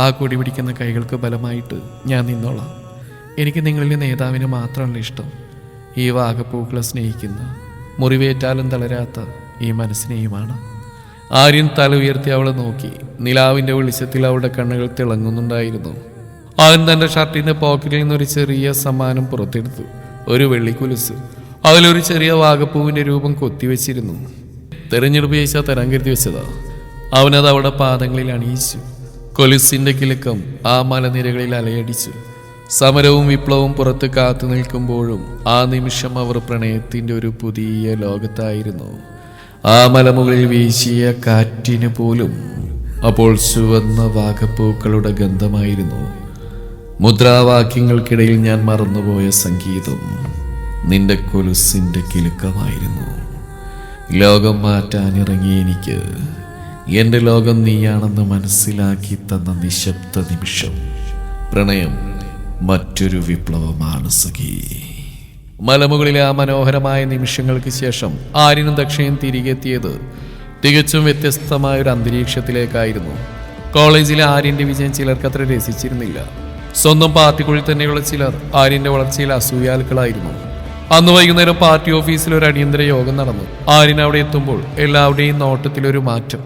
ആ കൊടി പിടിക്കുന്ന കൈകൾക്ക് ബലമായിട്ട് ഞാൻ നിന്നോളാം. എനിക്ക് നിങ്ങളിലെ നേതാവിനെ മാത്രമല്ല ഇഷ്ടം, ഈ വാഗപ്പൂക്കളെ സ്നേഹിക്കുന്ന മുറിവേറ്റാലും തളരാത്ത ഈ മനസ്സിനെയുമാണ്. ആര്യൻ തല ഉയർത്തി അവളെ നോക്കി. നിലാവിൻ്റെ വെളിച്ചത്തിൽ അവളുടെ കണ്ണുകൾ തിളങ്ങുന്നുണ്ടായിരുന്നു. അവൻ തൻ്റെ ഷർട്ടിൻ്റെ പോക്കറ്റിൽ നിന്നൊരു ചെറിയ സമ്മാനം പുറത്തെടുത്തു. ഒരു വെള്ളിക്കുലുസ്. അതിലൊരു ചെറിയ വാഗപ്പൂവിൻ്റെ രൂപം കൊത്തിവെച്ചിരുന്നു. തെരഞ്ഞെടുപ്പ് ജയിച്ചാൽ തരാൻ കരുതി വെച്ചതാ. അവനത് അവളുടെ പാദങ്ങളിൽ അണിയിച്ചു. കൊലുസിന്റെ കിലുക്കം ആ മലനിരകളിൽ അലയടിച്ചു. സമരവും വിപ്ലവവും പുറത്ത് കാത്തു നിൽക്കുമ്പോഴും ആ നിമിഷം അവർ പ്രണയത്തിന്റെ ഒരു പുതിയ ലോകത്തായിരുന്നു. ആ മലമുകളിൽ വീശിയ കാറ്റിന് പോലും അപ്പോൾ ചുവന്ന വാഗപ്പൂക്കളുടെ ഗന്ധമായിരുന്നു. മുദ്രാവാക്യങ്ങൾക്കിടയിൽ ഞാൻ മറന്നുപോയ സംഗീതം നിന്റെ കൊലുസിന്റെ കിലുക്കമായിരുന്നു. ലോകം മാറ്റാനിറങ്ങിയ എനിക്ക് എൻ്റെ ലോകം നീയാണെന്ന് മനസ്സിലാക്കി തന്ന നിശബ്ദ നിമിഷം. പ്രണയം മറ്റൊരു വിപ്ലവമാണ് സഖി. മലമുകളിലെ ആ മനോഹരമായ നിമിഷങ്ങൾക്ക് ശേഷം ആര്യനും ദക്ഷയും തിരികെ എത്തിയത് തികച്ചും വ്യത്യസ്തമായ ഒരു അന്തരീക്ഷത്തിലേക്കായിരുന്നു. കോളേജിലെ ആര്യന്റെ വിജയം ചിലർക്കത്ര രസിച്ചിരുന്നില്ല. സ്വന്തം പാർട്ടിക്കുള്ളിൽ തന്നെയുള്ള ചിലർ ആര്യന്റെ വളർച്ചയിൽ അസൂയാലുക്കളായിരുന്നു. അന്ന് വൈകുന്നേരം പാർട്ടി ഓഫീസിൽ ഒരു അടിയന്തര യോഗം നടന്നു. ആര്യൻ അവിടെ എത്തുമ്പോൾ എല്ലാവരുടെയും നോട്ടത്തിലൊരു മാറ്റം.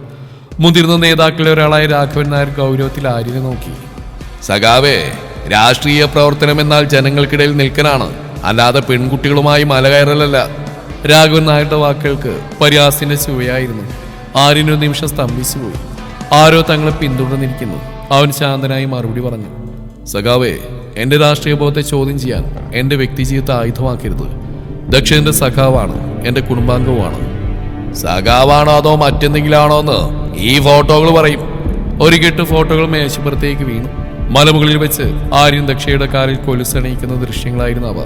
മുതിർന്ന നേതാക്കളിൽ ഒരാളായ രാഘവൻ നായർ ഗൗരവത്തിൽ ആര്യനെ നോക്കി. സഖാവേ, രാഷ്ട്രീയ പ്രവർത്തനം എന്നാൽ ജനങ്ങൾക്കിടയിൽ നിൽക്കലാണ്, അല്ലാതെ പെൺകുട്ടികളുമായി മലകയറലല്ല. രാഘവൻ നായരുടെ വാക്കുകൾക്ക് പരിഹാസത്തിന്റെ ചുവയായിരുന്നു. ആര്യനൊരു നിമിഷം സ്തംഭിച്ചു പോയി. ആരോ തങ്ങളെ പിന്തുടർന്നിരിക്കുന്നു. അവൻ ശാന്തനായി മറുപടി പറഞ്ഞു. സഖാവേ, എന്റെ രാഷ്ട്രീയ ബോധത്തെ ചോദ്യം ചെയ്യാൻ എന്റെ വ്യക്തി ജീവിതത്തെ ആയുധമാക്കരുത്. ദക്ഷന്റെ സഖാവാണ്, എന്റെ കുടുംബാംഗവുമാണ്. സഖാവാണോ അതോ മറ്റെന്തെങ്കിലും ആണോ എന്ന് ഈ ഫോട്ടോകൾ പറയും. ഒരു കെട്ട് ഫോട്ടോകൾ മേശപ്പുറത്തേക്ക് വീണു. മലമുകളിൽ വെച്ച് ആര്യൻ ദക്ഷയുടെ കാലിൽ കൊലുസണിയിക്കുന്ന ദൃശ്യങ്ങളായിരുന്നു അവ.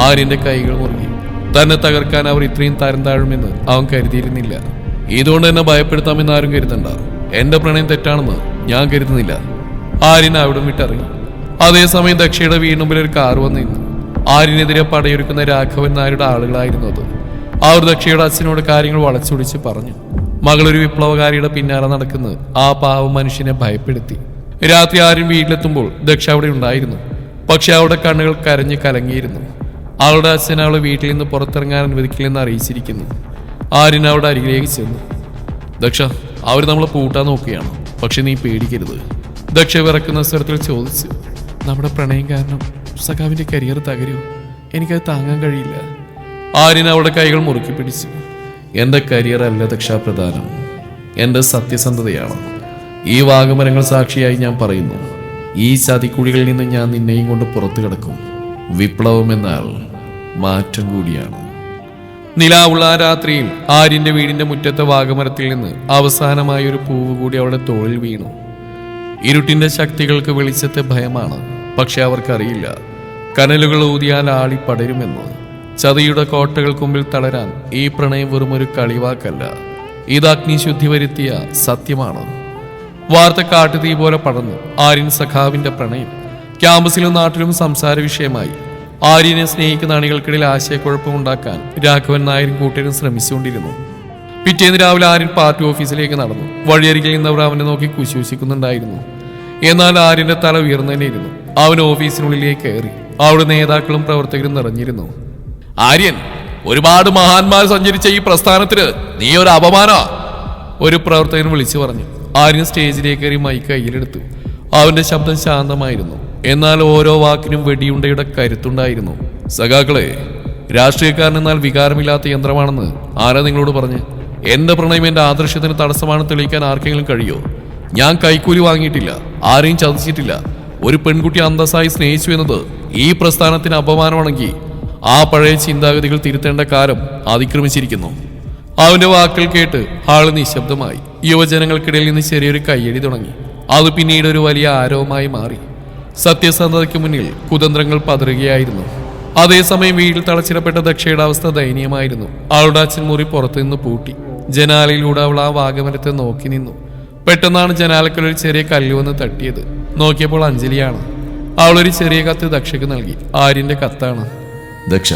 ആര്യന്റെ കൈകൾ മുറുകി. തന്നെ തകർക്കാൻ അവർ ഇത്രയും തരം താഴുമെന്ന് അവൻ കരുതിയിരുന്നില്ല. ഇതുകൊണ്ട് എന്നെ ഭയപ്പെടുത്താമെന്ന് ആരും കരുതണ്ട. എന്റെ പ്രണയം തെറ്റാണെന്ന് ഞാൻ കരുതുന്നില്ല. ആര്യൻ അവിടെ വിട്ടിറങ്ങി. അതേസമയം ദക്ഷയുടെ വീടിനുമ്പിൽ ഒരു കാർ വന്നു നിന്നു. ആര്യനെതിരെ പടയൊരുക്കുന്ന രാഘവൻ നായരുടെ ആളുകളായിരുന്നു അത്. അവർ ദക്ഷയുടെ അച്ഛനോട് കാര്യങ്ങൾ വളച്ചൊടിച്ച് പറഞ്ഞു. മകളൊരു വിപ്ലവകാരിയുടെ പിന്നാലെ നടക്കുന്ന ആ പാവം മനുഷ്യനെ ഭയപ്പെടുത്തി. രാത്രി ആര്യൻ വീട്ടിലെത്തുമ്പോൾ ദക്ഷ അവിടെ ഉണ്ടായിരുന്നു. പക്ഷെ അവളുടെ കണ്ണുകൾ കരഞ്ഞ് കലങ്ങിയിരുന്നു. അവളുടെ അച്ഛൻ അവളെ വീട്ടിൽ നിന്ന് പുറത്തിറങ്ങാൻ അനുവദിക്കില്ലെന്ന് അറിയിച്ചിരിക്കുന്നു. ആര്യൻ അവളുടെ അരികിലേക്ക് ചെന്നു. ദക്ഷ, അവർ നമ്മളെ പൂട്ടാൻ നോക്കുകയാണ്, പക്ഷെ നീ പേടിക്കരുത്. ദക്ഷ വിറക്കുന്ന സ്വരത്തിൽ ചോദിച്ചു. നമ്മുടെ പ്രണയം കാരണം സഖാവിന്റെ കരിയർ തകരൂ, എനിക്കത് താങ്ങാൻ കഴിയില്ല. ആര്യൻ അവളുടെ കൈകൾ മുറുക്കി പിടിച്ചു. എന്റെ കരിയർ അല്ല ദക്ഷ പ്രധാനം, എന്റെ സത്യസന്ധതയാണ്. ഈ വാഗമരങ്ങൾ സാക്ഷിയായി ഞാൻ പറയുന്നു, ഈ ചതിക്കുഴികളിൽ നിന്ന് ഞാൻ നിന്നെയും കൊണ്ട് പുറത്തു കിടക്കും. വിപ്ലവം എന്നാൽ മാറ്റം കൂടിയാണ്. നിലാവുള്ള ആ രാത്രിയിൽ ആര്യന്റെ വീടിന്റെ മുറ്റത്തെ വാഗമരത്തിൽ നിന്ന് അവസാനമായ ഒരു പൂവ് കൂടി അവളുടെ തോളിൽ വീണു. ഇരുട്ടിന്റെ ശക്തികൾക്ക് വെളിച്ചത്തെ ഭയമാണ്, പക്ഷെ അവർക്കറിയില്ല കനലുകൾ ഊതിയാൽ ആളി പടരുമെന്ന്. ചതിയുടെ കോട്ടകൾക്ക് മുമ്പിൽ തളരാൻ ഈ പ്രണയം വെറും ഒരു കളിവാക്കല്ല, ഇത് അഗ്നിശുദ്ധി വരുത്തിയ സത്യമാണ്. വാർത്ത കാട്ടുതീ പോലെ പടർന്നു ആര്യൻ സഖാവിന്റെ പ്രണയം. ക്യാമ്പസിലും നാട്ടിലും സംസാര വിഷയമായി. ആര്യനെ സ്നേഹിക്കുന്ന അണികൾക്കിടയിൽ ആശയക്കുഴപ്പമുണ്ടാക്കാൻ രാഘവൻ നായരും കൂട്ടരും ശ്രമിച്ചുകൊണ്ടിരുന്നു. പിറ്റേന്ന് രാവിലെ ആര്യൻ പാർട്ടി ഓഫീസിലേക്ക് നടന്നു. വഴിയരികിൽ നിന്നവർ അവനെ നോക്കി കുശൂഷിക്കുന്നുണ്ടായിരുന്നു. എന്നാൽ ആര്യന്റെ തല ഉയർന്നതന്നെയിരുന്നു. അവൻ ഓഫീസിനുള്ളിലേക്ക് കയറി. അവിടെ നേതാക്കളും പ്രവർത്തകരും നിറഞ്ഞിരുന്നു. ആര്യൻ, ഒരുപാട് മഹാന്മാർ സഞ്ചരിച്ച ഈ പ്രസ്ഥാനത്തിന് നീ ഒരു അപമാനാ, ഒരു പ്രവർത്തകൻ വിളിച്ചു പറഞ്ഞു. ആര്യൻ സ്റ്റേജിലേക്ക് കയറി മൈക്ക് കയ്യിലെടുത്തു. അവന്റെ ശബ്ദം ശാന്തമായിരുന്നു, എന്നാൽ ഓരോ വാക്കിനും വെടിയുണ്ടയുടെ കരുത്തുണ്ടായിരുന്നു. സഖാക്കളെ, രാഷ്ട്രീയക്കാരൻ എന്നാൽ വികാരമില്ലാത്ത യന്ത്രമാണെന്ന് ആരാ നിങ്ങളോട് പറഞ്ഞ്? എന്റെ പ്രണയം എന്റെ ആദർശത്തിന് തടസ്സമാണെന്ന് തെളിയിക്കാൻ ആർക്കെങ്കിലും കഴിയോ? ഞാൻ കൈക്കൂലി വാങ്ങിയിട്ടില്ല, ആരെയും ചതിച്ചിട്ടില്ല. ഒരു പെൺകുട്ടി അന്തസ്സായി സ്നേഹിച്ചു എന്നത് ഈ പ്രസ്ഥാനത്തിന് അപമാനമാണെങ്കിൽ ആ പഴയ ചിന്താഗതികൾ തിരുത്തേണ്ട കാലം അതിക്രമിച്ചിരിക്കുന്നു. അവന്റെ വാക്കുകൾ കേട്ട് ആള് നിശബ്ദമായി. യുവജനങ്ങൾക്കിടയിൽ നിന്ന് ചെറിയൊരു കയ്യടി തുടങ്ങി. അത് പിന്നീട് ഒരു വലിയ ആരവമായി മാറി. സത്യസന്ധതയ്ക്ക് മുന്നിൽ കുതന്ത്രങ്ങൾ പതറുകയായിരുന്നു. അതേസമയം വീട്ടിൽ തളച്ചിടപ്പെട്ട ദക്ഷയുടെ അവസ്ഥ ദയനീയമായിരുന്നു. അവളുടെ അച്ഛൻ മുറി പുറത്തുനിന്ന് പൂട്ടി. ജനാലയിലൂടെ അവൾ ആ വാഗമരത്തെ നോക്കി നിന്നു. പെട്ടെന്നാണ് ജനാലക്കൊരു ചെറിയ കല്ല് വന്ന് തട്ടിയത്. നോക്കിയപ്പോൾ അഞ്ജലിയാണ്. അവളൊരു ചെറിയ കത്ത് ദക്ഷയ്ക്ക് നൽകി. ആര്യന്റെ കത്താണ്. ദക്ഷ,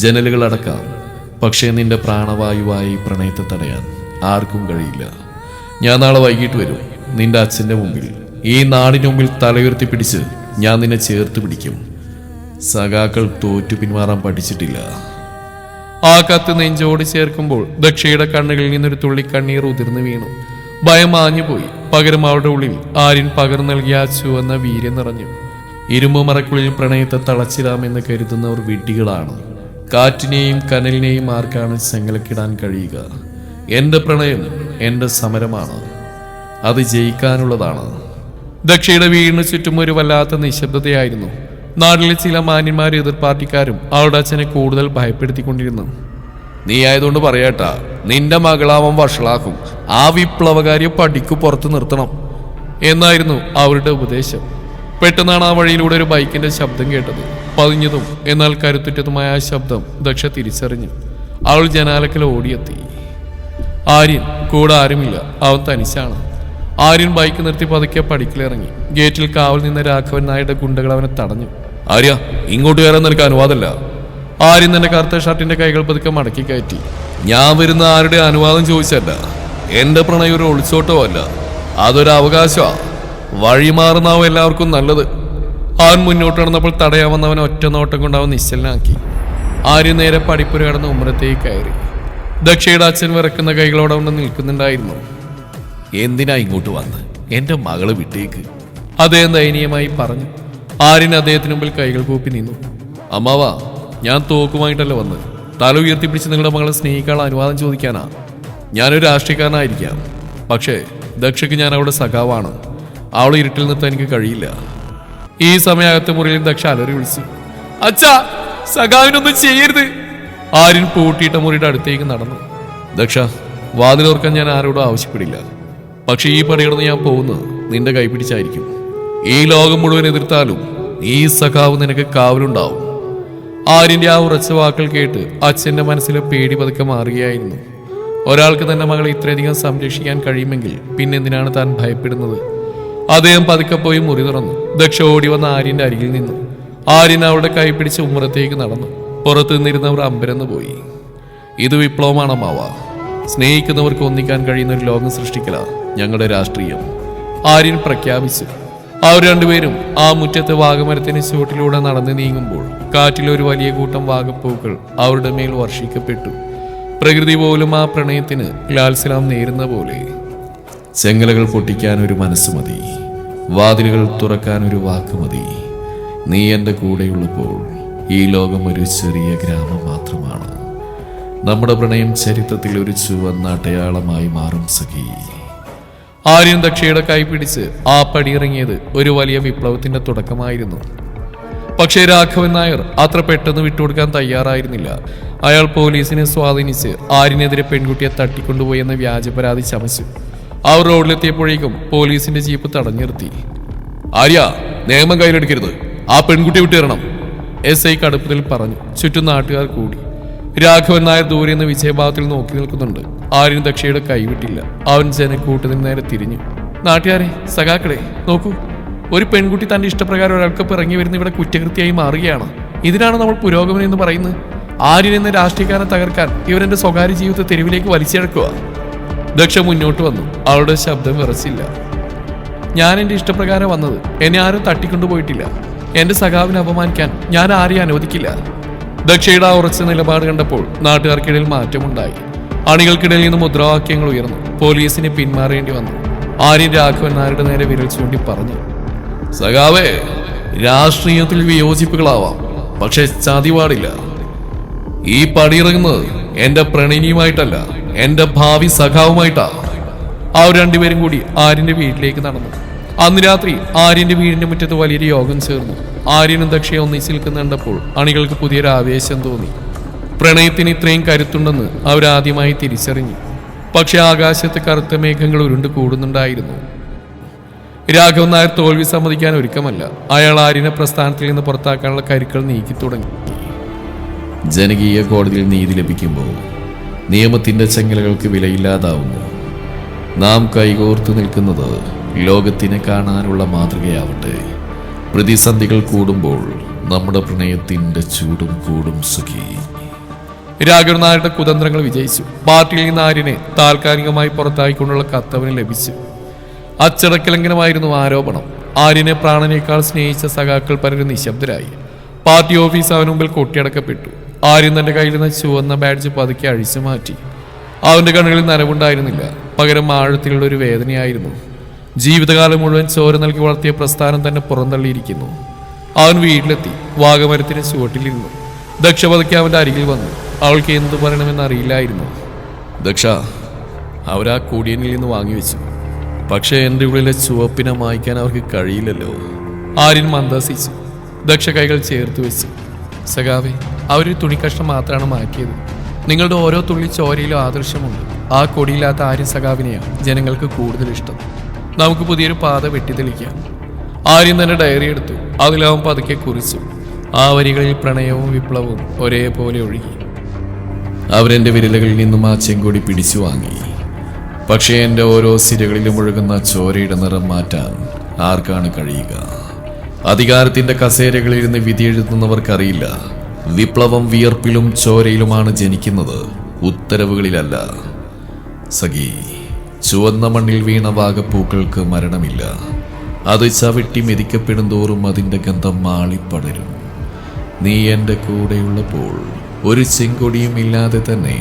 ജനലുകൾ അടക്കാം, പക്ഷേ നിന്റെ പ്രാണവായുവായി പ്രണയത്തെ തടയാൻ ആർക്കും കഴിയില്ല. ഞാൻ നാളെ വൈകിട്ട് വരും. നിന്റെ അച്ഛന്റെ മുമ്പിൽ, ഈ നാടിന് മുമ്പിൽ തലയുയർത്തി പിടിച്ച് ഞാൻ നിന്നെ ചേർത്ത് പിടിക്കും. സഖാക്കൾ തോറ്റു പിന്മാറാൻ പഠിച്ചിട്ടില്ല. ആ കത്ത് നെഞ്ചോട് ചേർക്കുമ്പോൾ ദക്ഷയുടെ കണ്ണുകളിൽ നിന്നൊരു തുള്ളി കണ്ണീർ ഉതിർന്നു വീണു. ഭയം മാഞ്ഞുപോയി. പകരം അവരുടെ ഉള്ളിൽ ആര്യൻ പകർന്നു നൽകിയ ആ ചുവന്ന വീര്യം നിറഞ്ഞു. ഇരുമ്പ് മറക്കുള്ളിൽ പ്രണയത്തെ തളച്ചിടാമെന്ന് കരുതുന്നവർ വിഡ്ഢികളാണ്. കാറ്റിനെയും കനലിനെയും ആർക്കാണ് ചെങ്ങലക്കിടാൻ കഴിയുക? എന്റെ പ്രണയം എന്റെ സമരമാണ്, അത് ജയിക്കാനുള്ളതാണ്. ദക്ഷയുടെ വീടിന് ചുറ്റും ഒരു വല്ലാത്ത നിശബ്ദതയായിരുന്നു. നാട്ടിലെ ചില മാന്യന്മാരും എതിർ പാർട്ടിക്കാരും അവളുടെ അച്ഛനെ കൂടുതൽ ഭയപ്പെടുത്തിക്കൊണ്ടിരുന്നു. നീ ആയതുകൊണ്ട് പറയാട്ടാ, നിന്റെ മകളാവൻ വഷളാക്കും. ആ വിപ്ലവകാരിയെ പടിക്കു പുറത്ത് നിർത്തണം എന്നായിരുന്നു അവരുടെ ഉപദേശം. പെട്ടെന്നാണ് ആ വഴിയിലൂടെ ഒരു ബൈക്കിന്റെ ശബ്ദം കേട്ടത്. പതിഞ്ഞതും എന്നാൽ കരുത്തുറ്റതുമായ ആ ശബ്ദം ദക്ഷ തിരിച്ചറിഞ്ഞു. അവൾ ജനാലക്കൽ ഓടിയെത്തി. ആര്യൻ, കൂടെ ആരുമില്ല, അവൻ തനിച്ചാണ്. ആര്യൻ ബൈക്ക് നിർത്തി പതുക്കെ പടിക്കിലിറങ്ങി. ഗേറ്റിൽ കാവൽ നിന്ന രാഘവൻ നായരുടെ ഗുണ്ടകൾ അവനെ തടഞ്ഞു. ആര്യ, ഇങ്ങോട്ട് കയറാൻ നിനക്ക് അനുവാദമല്ല. ആര്യൻ തന്റെ കറുത്ത ഷർട്ടിന്റെ കൈകൾ പതുക്കെ മടക്കി കയറ്റി. ഞാൻ വരുന്ന ആരുടെ അനുവാദം ചോദിച്ചല്ല. എന്റെ പ്രണയം ഒരു ഒളിച്ചോട്ടോ അല്ല, അതൊരു അവകാശമാ. വഴിമാറുന്നാവും എല്ലാവർക്കും നല്ലത്. അവൻ മുന്നോട്ട് നടന്നപ്പോൾ തടയാമെന്നവൻ ഒറ്റ നോട്ടം കൊണ്ട് അവൻ നിശ്ചലനാക്കി. ആര്യൻ നേരെ പടിപ്പുര കടന്ന് ഉമ്മറത്തേക്ക് കയറി. ദക്ഷയുടെ അച്ഛൻ വിറക്കുന്ന കൈകളോടെ കൊണ്ട് നിൽക്കുന്നുണ്ടായിരുന്നു. എന്തിനാ ഇങ്ങോട്ട് വന്ന്? എന്റെ മകള് വിട്ടേക്ക്, അദ്ദേഹം ദയനീയമായി പറഞ്ഞു. ആര്യൻ അദ്ദേഹത്തിന് മുമ്പിൽ കൈകൾ കൂപ്പി നിന്നു. അമ്മാവാ, ഞാൻ തോക്കുമായിട്ടല്ല വന്ന്. തല ഉയർത്തിപ്പിടിച്ച് നിങ്ങളുടെ മകളെ സ്നേഹിക്കാനുള്ള അനുവാദം ചോദിക്കാനാ. ഞാനൊരു രാഷ്ട്രീയക്കാരനായിരിക്കാം, പക്ഷേ ദക്ഷയ്ക്ക് ഞാൻ അവിടെ സഖാവാണ്. അവളെ ഇരുട്ടിൽ നിർത്താൻ എനിക്ക് കഴിയില്ല. ഈ സമയത്ത് മുറിയിൽ ദക്ഷ അലറി വിളിച്ചു. അച്ഛാ, സഖാവിനൊന്നും ചെയ്യരുത്. ആര്യൻ പൂട്ടിയിട്ട മുറിയുടെ അടുത്തേക്ക് നടന്നു. ദക്ഷ, വാതിലോർക്കാൻ ഞാൻ ആരോടും ആവശ്യപ്പെടില്ല. പക്ഷെ ഈ പടികടന്ന് ഞാൻ പോകുന്നത് നിന്റെ കൈപിടിച്ചായിരിക്കും. ഈ ലോകം മുഴുവൻ എതിർത്താലും ഈ സഖാവ് നിനക്ക് കാവലുണ്ടാവും. ആര്യന്റെ ആ ഉറച്ച വാക്കുകൾ കേട്ട് അച്ഛന്റെ മനസ്സിലെ പേടി പതുക്കെ മാറുകയായിരുന്നു. ഒരാൾക്ക് തന്റെ മകളെ ഇത്രയധികം സംരക്ഷിക്കാൻ കഴിയുമെങ്കിൽ പിന്നെന്തിനാണ് താൻ ഭയപ്പെടുന്നത്? അദ്ദേഹം പതുക്കെ പോയി മുറി തുറന്നു. ദക്ഷ ഓടി വന്ന ആര്യന്റെ അരികിൽ നിന്നു. ആര്യൻ അവളുടെ കൈ പിടിച്ച് ഉമ്മറത്തേക്ക് നടന്നു. പുറത്തു നിന്നിരുന്നവർ അമ്പരന്ന് പോയി. ഇത് വിപ്ലവമാണ് മാവ. സ്നേഹിക്കുന്നവർക്ക് ഒന്നിക്കാൻ കഴിയുന്ന ഒരു ലോകം സൃഷ്ടിക്കല ഞങ്ങളുടെ രാഷ്ട്രീയം, ആര്യൻ പ്രഖ്യാപിച്ചു. അവർ രണ്ടുപേരും ആ മുറ്റത്തെ വാഗമരത്തിന് ചുവട്ടിലൂടെ നടന്നു നീങ്ങുമ്പോൾ കാറ്റിലൊരു വലിയ കൂട്ടം വാഗപ്പൂക്കൾ അവരുടെ മേൽ വർഷിക്കപ്പെട്ടു. പ്രകൃതി പോലും ആ പ്രണയത്തിന് ലാൽസലാം നേരുന്ന പോലെ. ചെങ്ങലകൾ പൊട്ടിക്കാൻ ഒരു മനസ്സ് മതി, വാതിലുകൾ തുറക്കാൻ ഒരു വാക്ക് മതി. നീ എൻ്റെ കൂടെയുള്ളപ്പോൾ ഈ ലോകം ഒരു ചെറിയ ഗ്രാമം മാത്രമാണ്. നമ്മുടെ പ്രണയം ചരിത്രത്തിൽ ഒരു ചുവന്ന അടയാളമായി മാറും സഖി. ആര്യൻ ദക്ഷയുടെ കൈ പിടിച്ച് ആ പടിയിറങ്ങിയത് ഒരു വലിയ വിപ്ലവത്തിന്റെ തുടക്കമായിരുന്നു. പക്ഷേ രാഘവൻ നായർ അത്ര പെട്ടെന്ന് വിട്ടുകൊടുക്കാൻ തയ്യാറായിരുന്നില്ല. അയാൾ പോലീസിനെ സ്വാധീനിച്ച് ആര്യനെതിരെ പെൺകുട്ടിയെ തട്ടിക്കൊണ്ടുപോയി എന്ന വ്യാജ പരാതി ചമച്ചു. അവർ റോഡിലെത്തിയപ്പോഴേക്കും പോലീസിന്റെ ജീപ്പ് തടഞ്ഞു നിർത്തി. ആര്യ, നിയമം കയ്യിലെടുക്കരുത്, ആ പെൺകുട്ടിയെ വിട്ടുതരണം, SI കടുപ്പത്തിൽ പറഞ്ഞു. ചുറ്റും നാട്ടുകാർ കൂടി. രാഘവൻ നായർ ദൂരെ നിന്ന് വിജയഭാവത്തിൽ നോക്കി നിൽക്കുന്നുണ്ട്. ആര്യൻ ദക്ഷയുടെ കൈവിട്ടില്ല. അവൻ ജനക്കൂട്ടത്തിന് നേരെ തിരിഞ്ഞു. നാട്ടുകാരെ, സഖാക്കളെ, നോക്കൂ, ഒരു പെൺകുട്ടി തന്റെ ഇഷ്ടപ്രകാരം ഒരാൾക്ക് ഇറങ്ങി വരുന്ന ഇവിടെ കുറ്റകൃത്യമായി മാറുകയാണ്. ഇതിനാണ് നമ്മൾ പുരോഗമനം എന്ന് പറയുന്നത്. ആര്യൻ എന്ന രാഷ്ട്രീയക്കാരനെ തകർക്കാൻ ഇവരെന്റെ സ്വകാര്യ ജീവിതത്തെ തെരുവിലേക്ക് വലിച്ചിഴക്കുക. ദക്ഷ മുന്നോട്ട് വന്നു. അവളുടെ ശബ്ദം വിറച്ചില്ല. ഞാൻ എന്റെ ഇഷ്ടപ്രകാരം വന്നത്. എന്നെ ആരും തട്ടിക്കൊണ്ടുപോയിട്ടില്ല. എന്റെ സഖാവിനെ അപമാനിക്കാൻ ഞാൻ ആരെയും അനുവദിക്കില്ല. ദക്ഷയുടെ ആ ഉറച്ച നിലപാട് കണ്ടപ്പോൾ നാട്ടുകാർക്കിടയിൽ മാറ്റമുണ്ടായി. അണികൾക്കിടയിൽ നിന്ന് മുദ്രാവാക്യങ്ങൾ ഉയർന്നു. പോലീസിന് പിന്മാറേണ്ടി വന്നു. ആര്യൻ രാഘവൻ നായരുടെ നേരെ വിരൽ ചൂണ്ടി പറഞ്ഞു, സഖാവേ, രാഷ്ട്രീയത്തിൽ വിയോജിപ്പുകളാവാം, പക്ഷെ ചതി പാടില്ല. ഈ പടിയിറങ്ങുന്നത് എന്റെ പ്രണയിനിയുമായിട്ടല്ല, എന്റെ ഭാവി സഖാവുമായിട്ടാ. അവർ രണ്ടുപേരും കൂടി ആര്യന്റെ വീട്ടിലേക്ക് നടന്നു. അന്ന് രാത്രി ആര്യന്റെ വീടിന്റെ മുറ്റത്ത് വലിയൊരു യോഗം ചേർന്നു. ആര്യനും ദക്ഷയെ ഒന്നിച്ച് നിൽക്കുന്നുണ്ടപ്പോൾ അണികൾക്ക് പുതിയൊരു ആവേശം തോന്നി. പ്രണയത്തിന് ഇത്രയും കരുത്തുണ്ടെന്ന് അവരാദ്യമായി തിരിച്ചറിഞ്ഞു. പക്ഷെ ആകാശത്ത് കറുത്ത മേഘങ്ങൾ ഉരുണ്ട് കൂടുന്നുണ്ടായിരുന്നു. രാഘവൻ നായർ തോൽവി സമ്മതിക്കാൻ ഒരുക്കമല്ല. അയാൾ ആര്യനെ പ്രസ്ഥാനത്തിൽ നിന്ന് പുറത്താക്കാനുള്ള കരുക്കൾ നീക്കി തുടങ്ങി. ജനകീയ കോടതിയിൽ നീതി ലഭിക്കുമ്പോൾ നിയമത്തിന്റെ ചെങ്ങലകൾക്ക് വിലയില്ലാതാവുന്നു. നാം കൈകോർത്ത് നിൽക്കുന്നത് ലോകത്തിനെ കാണാനുള്ള മാതൃകയാവട്ടെ. പ്രതിസന്ധികൾ കൂടുമ്പോൾ നമ്മുടെ പ്രണയത്തിന്റെ ചൂടും കൂടും സുഖി. രാഘവൻ നായരുടെ കുതന്ത്രങ്ങൾ വിജയിച്ചു. പാർട്ടിയിൽ നിന്ന് ആര്യനെ താൽക്കാലികമായി പുറത്താക്കിക്കൊണ്ടുള്ള കത്തവന് ലഭിച്ചു. അച്ചടക്കലംഘനമായിരുന്നു ആരോപണം. ആര്യനെ പ്രാണനേക്കാൾ സ്നേഹിച്ച സഖാക്കൾ പലരും നിശബ്ദരായി. പാർട്ടി ഓഫീസ് അവന് മുമ്പിൽ കൊട്ടിയടക്കപ്പെട്ടു. ആര്യൻ തന്റെ കയ്യിൽ നിന്ന് ചുവന്ന ബാഡ്ജ് പതുക്കെ അഴിച്ചു മാറ്റി. അവന്റെ കണ്ണുകളിൽ നനവുണ്ടായിരുന്നില്ല, പകരം ആഴത്തിലുള്ള ഒരു വേദനയായിരുന്നു. ജീവിതകാലം മുഴുവൻ ചോര നൽകി വളർത്തിയ പ്രസ്ഥാനം തന്നെ പുറന്തള്ളിയിരിക്കുന്നു. അവൻ വീട്ടിലെത്തി. വാഗമരത്തിന് ചുവട്ടിലിരുന്നു. ദക്ഷ പതുക്കെ അവന്റെ അരികിൽ വന്നു. അവൾക്ക് എന്തു പറയണമെന്ന് അറിയില്ലായിരുന്നു. ദക്ഷ, അവരാ കൂടിയനിൽ നിന്ന് വാങ്ങിവെച്ചു, പക്ഷേ എൻ്റെ ഉള്ളിലെ ചുവപ്പിനെ മായ്ക്കാൻ അവർക്ക് കഴിയില്ലല്ലോ. ആര്യൻ മന്ദസിച്ചു. ദക്ഷ കൈകൾ ചേർത്ത് വെച്ചു. സഖാവേ, അവരൊരു തുണിക്കഷ്ണം മാത്രമാണ് മാറ്റിയത്. നിങ്ങളുടെ ഓരോ തുള്ളി ചോരയിലും ആദർശമുണ്ട്. ആ കൊടിയില്ലാത്ത ആര്യൻ സഖാവിനെയാണ് ജനങ്ങൾക്ക് കൂടുതൽ ഇഷ്ടം. നമുക്ക് പുതിയൊരു പാത വെട്ടിത്തെളിക്കാം. ആര്യൻ തന്നെ ഡയറി എടുത്തു. അതിലാവും പതുക്കെ കുറിച്ചു. ആ വരികളിൽ പ്രണയവും വിപ്ലവവും ഒരേപോലെ ഒഴുകി. അവരെൻ്റെ വിരലുകളിൽ നിന്നും ആ ചെങ്കൊടി പിടിച്ചു വാങ്ങി. പക്ഷേ എൻ്റെ ഓരോ സിരകളിലും ഒഴുകുന്ന ചോരയുടെ നിറം മാറ്റാൻ ആർക്കാണ് കഴിയുക? അധികാരത്തിന്റെ കസേരകളിൽ നിന്ന് വിധി എഴുതുന്നവർക്കറിയില്ല. വിപ്ലവം വിയർപ്പിലും ചോരയിലുമാണ് ജനിക്കുന്നത്, ഉത്തരവുകളിലല്ല. സഖി, ചുവന്ന മണ്ണിൽ വീണ വാഗപ്പൂക്കൾക്ക് മരണമില്ല. അത് ചവിട്ടി മെതിക്കപ്പെടും തോറും അതിൻ്റെ ഗന്ധം മാളിപ്പടരും. നീ എൻ്റെ കൂടെയുള്ളപ്പോൾ ഒരു ചെങ്കൊടിയും ഇല്ലാതെ തന്നെ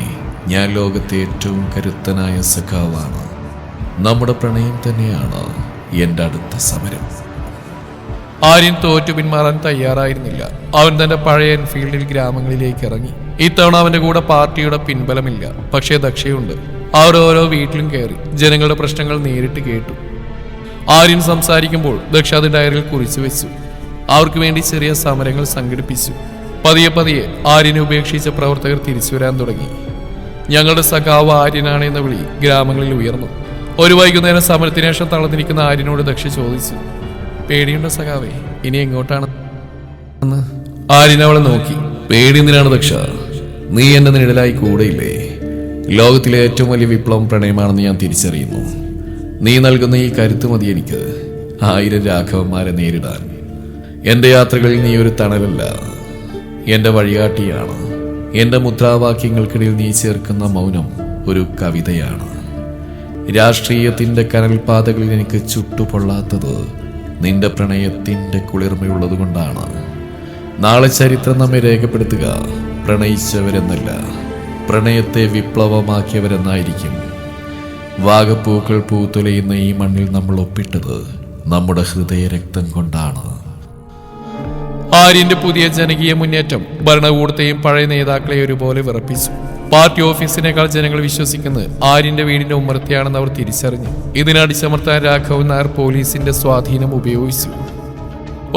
ഞാൻ ലോകത്തെ ഏറ്റവും കരുത്തനായ സഖാവാണ്. നമ്മുടെ പ്രണയം തന്നെയാണ് എൻ്റെ അടുത്ത സമരം. ആര്യൻ തോറ്റു പിന്മാറാൻ തയ്യാറായിരുന്നില്ല. അവൻ തന്റെ പഴയ എൻഫീൽഡിൽ ഗ്രാമങ്ങളിലേക്ക് ഇറങ്ങി. ഇത്തവണ അവന്റെ കൂടെ പാർട്ടിയുടെ പിൻബലമില്ല, പക്ഷേ ദക്ഷയുണ്ട്. അവർ ഓരോ വീട്ടിലും കയറി ജനങ്ങളുടെ പ്രശ്നങ്ങൾ നേരിട്ട് കേട്ടു. ആര്യൻ സംസാരിക്കുമ്പോൾ ദക്ഷ അത് ഡയറിയിൽ കുറിച്ചു വെച്ചു. അവർക്ക് വേണ്ടി ചെറിയ സമരങ്ങൾ സംഘടിപ്പിച്ചു. പതിയെ പതിയെ ആര്യനെ ഉപേക്ഷിച്ച പ്രവർത്തകർ തിരിച്ചു വരാൻ തുടങ്ങി. ഞങ്ങളുടെ സഖാവ് ആര്യനാണ് എന്ന വിളി ഗ്രാമങ്ങളിൽ ഉയർന്നു. ഒരു വൈകുന്നേരം സമരത്തിന് ശേഷം തളർന്നിരിക്കുന്ന ആര്യനോട് ദക്ഷ ചോദിച്ചു, പേടിയുണ്ടോ സഖാവേ? ഇനി എങ്ങോട്ടാണ്? ആര്യൻ അവളെ നോക്കി. പേടിയെന്തിനാണ് ദക്ഷ? നീ എന്റെ നിഴലായി കൂടെയില്ലേ? ലോകത്തിലെ ഏറ്റവും വലിയ വിപ്ലവം പ്രണയമാണെന്ന് ഞാൻ തിരിച്ചറിയുന്നു. നീ നൽകുന്ന ഈ കരുത്ത് മതി എനിക്ക് 1000 രാഘവന്മാരെ നേരിടാൻ. എൻ്റെ യാത്രകളിൽ നീ ഒരു തണലല്ല, എൻ്റെ വഴികാട്ടിയാണ്. എൻ്റെ മുദ്രാവാക്യങ്ങൾക്കിടയിൽ നീ ചേർക്കുന്ന മൗനം ഒരു കവിതയാണ്. രാഷ്ട്രീയത്തിൻ്റെ കനൽപാതകളിൽ എനിക്ക് ചുട്ടുപൊള്ളാത്തത് നിന്റെ പ്രണയത്തിൻ്റെ കുളിർമയുള്ളത് കൊണ്ടാണ്. നാളെ ചരിത്രം നമ്മെ രേഖപ്പെടുത്തുക പ്രണയിച്ചവരെന്നല്ല, പ്രണയത്തെ വിപ്ലവമാക്കിയവരെന്നായിരിക്കും. വാഗപ്പൂക്കൾ പൂത്തുലയുന്ന ഈ മണ്ണിൽ നമ്മൾ ഒപ്പിട്ടത് നമ്മുടെ ഹൃദയരക്തം കൊണ്ടാണ്. ആര്യന്റെ പുതിയ ജനകീയ മുന്നേറ്റം ഭരണകൂടത്തെയും പഴയ നേതാക്കളെ ഒരുപോലെ വിറപ്പിച്ചു. പാർട്ടി ഓഫീസിനേക്കാൾ ജനങ്ങൾ വിശ്വസിക്കുന്നത് ആര്യന്റെ വീടിന്റെ ഉമ്മറത്തെയാണെന്ന് അവർ തിരിച്ചറിഞ്ഞു. ഇതിനടിച്ചമർത്താൻ രാഘവൻ നായർ പോലീസിന്റെ സ്വാധീനം ഉപയോഗിച്ചു.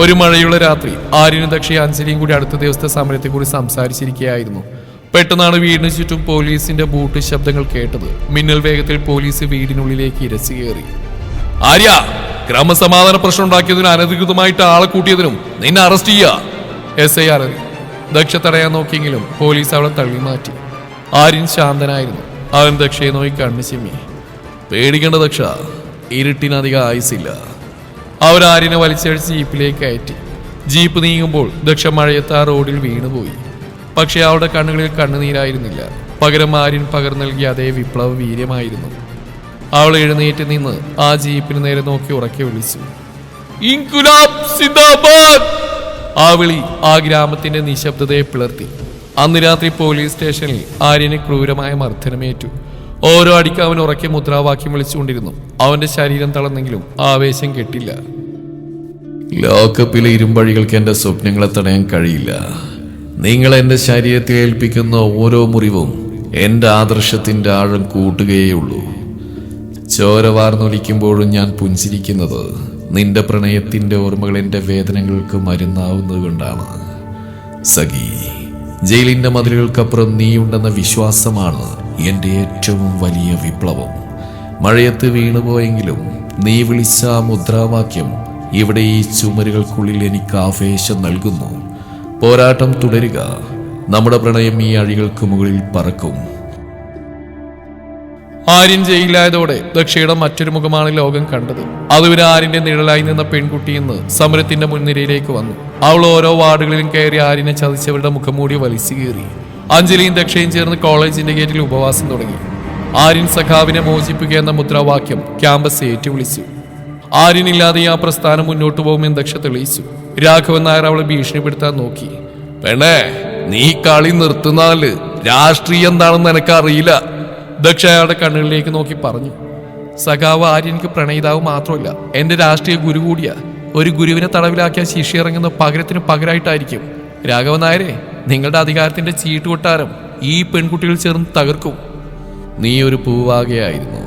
ഒരു മഴയുള്ള രാത്രി ആര്യനും ദക്ഷയും അഞ്ജലിയും കൂടി അടുത്ത ദിവസത്തെ സമരത്തെക്കുറിച്ച് സംസാരിച്ചിരിക്കുകയായിരുന്നു. പെട്ടെന്നാണ് വീടിന് ചുറ്റും പോലീസിന്റെ ബൂട്ട് ശബ്ദങ്ങൾ കേട്ടത്. മിന്നൽ വേഗത്തിൽ പോലീസ് വീടിനുള്ളിലേക്ക് ഇരച്ചു കയറി. ആര്യ, ക്രമസമാധാന പ്രശ്നം ഉണ്ടാക്കിയതിനും അനധികൃതമായിട്ട് ആളെ കൂട്ടിയതിനും നിന്നെ അറസ്റ്റ് ചെയ്യുക, SI അലറി. ദക്ഷ തടയാൻ നോക്കിയെങ്കിലും പോലീസ് അവളെ തള്ളി മാറ്റി. ആര്യൻ ശാന്തനായിരുന്നു. അവൻ ദക്ഷയെ നോക്കി കണ്ണു ചിമ്മി. പേടിക്കേണ്ട ദക്ഷ, ഇരുട്ടിനധികം ആയുസില്ല. അവർ ആര്യനെ വലിച്ചടിച്ച് ജീപ്പിലേക്ക് കയറ്റി. ജീപ്പ് നീങ്ങുമ്പോൾ ദക്ഷ മഴയത്ത് ആ റോഡിൽ വീണുപോയി. പക്ഷെ അവളുടെ കണ്ണുകളിൽ കണ്ണുനീരായിരുന്നില്ല. പകരം ആര്യൻ പകർന്നു നൽകിയ അതേ വിപ്ലവ വീര്യമായിരുന്നു. അവൾ എഴുന്നേറ്റ് നിന്ന് ആ ജീപ്പിന് നേരെ നോക്കി ഉറക്കെ വിളിച്ചു, ഇൻകുലാബ് സിന്ദാബാദ്. ആ വിളി ആ ഗ്രാമത്തിന്റെ നിശബ്ദതയെ പിളർത്തി. അന്ന് രാത്രി പോലീസ് സ്റ്റേഷനിൽ ആര്യന് ക്രൂരമായ മർദ്ദനമേറ്റു. ഓരോ അടിക്ക് അവൻ ഉറക്കെ മുദ്രാവാക്യം വിളിച്ചുകൊണ്ടിരുന്നു. അവന്റെ ശരീരം തളർന്നെങ്കിലും ആവേശം കെട്ടില്ല. ലോകകപ്പിലെ ഇരുമ്പഴികൾക്ക് എൻ്റെ സ്വപ്നങ്ങളെ തടയാൻ കഴിയില്ല. നിങ്ങൾ എൻ്റെ ശരീരത്തിൽ ഏൽപ്പിക്കുന്ന ഓരോ മുറിവും എൻ്റെ ആദർശത്തിൻ്റെ ആഴം കൂട്ടുകയുള്ളൂ. ചോര വാർന്നൊലിക്കുമ്പോഴും ഞാൻ പുഞ്ചിരിക്കുന്നത് നിന്റെ പ്രണയത്തിൻ്റെ ഓർമ്മകൾ എൻ്റെ വേദനകൾക്ക് മരുന്നാവുന്നത് കൊണ്ടാണ്. സഖി, ജയിലിൻ്റെ മതിലുകൾക്കപ്പുറം നീയുണ്ടെന്ന വിശ്വാസമാണ് എൻ്റെ ഏറ്റവും വലിയ വിപ്ലവം. മഴയത്ത് വീണുപോയെങ്കിലും നീ വിളിച്ച ആ മുദ്രാവാക്യം ഇവിടെ ഈ ചുമരുകൾക്കുള്ളിൽ എനിക്ക് ആവേശം നൽകുന്നു. പോരാട്ടം തുടരുക. നമ്മുടെ പ്രണയം ഈ അഴികൾക്ക് മുകളിൽ പറക്കും. ആര്യൻ ജയിലായതോടെ ദക്ഷയുടെ മറ്റൊരു മുഖമാണ് ലോകം കണ്ടത്. അതുവരെ ആര്യന്റെ നിഴലായി നിന്ന പെൺകുട്ടി ഇന്ന് സമരത്തിന്റെ മുൻനിരയിലേക്ക് വന്നു. അവൾ ഓരോ വാർഡുകളിലും കയറി ആര്യനെ ചതിച്ചവരുടെ മുഖംമൂടി വലിച്ചു കീറി. അഞ്ജലിയും ദക്ഷയും ചേർന്ന് കോളേജിന്റെ ഗേറ്റിൽ ഉപവാസം തുടങ്ങി. ആര്യൻ സഖാവിനെ മോചിപ്പിക്കുക എന്ന മുദ്രാവാക്യം ക്യാമ്പസ് ഏറ്റുവിളിച്ചു. ആര്യനില്ലാതെ ആ പ്രസ്ഥാനം മുന്നോട്ടു പോകുമെന്ന് ദക്ഷ തെളിയിച്ചു. രാഘവൻ നായർ അവളെ ഭീഷണിപ്പെടുത്താൻ നോക്കി. പെണ്ണേ, നീ കളി നിർത്തുന്നാല് രാഷ്ട്രീയം എന്താണെന്ന് എനക്കറിയില്ല, ദക്ഷ അയാളുടെ കണ്ണുകളിലേക്ക് നോക്കി പറഞ്ഞു. സഖാവ് ആര്യനിക്ക് പ്രണയിതാവ് മാത്രമല്ല, എന്റെ രാഷ്ട്രീയ ഗുരു കൂടിയാ. ഒരു ഗുരുവിനെ തടവിലാക്കിയ ശിഷ്യ ഇറങ്ങുന്ന പകരത്തിന് പകരമായിട്ടായിരിക്കും. രാഘവൻ നായരെ, നിങ്ങളുടെ അധികാരത്തിന്റെ ചീട്ടുകൊട്ടാരം ഈ പെൺകുട്ടികൾ ചേർന്ന് തകർക്കും. നീ ഒരു പൂവാകയായിരുന്നു,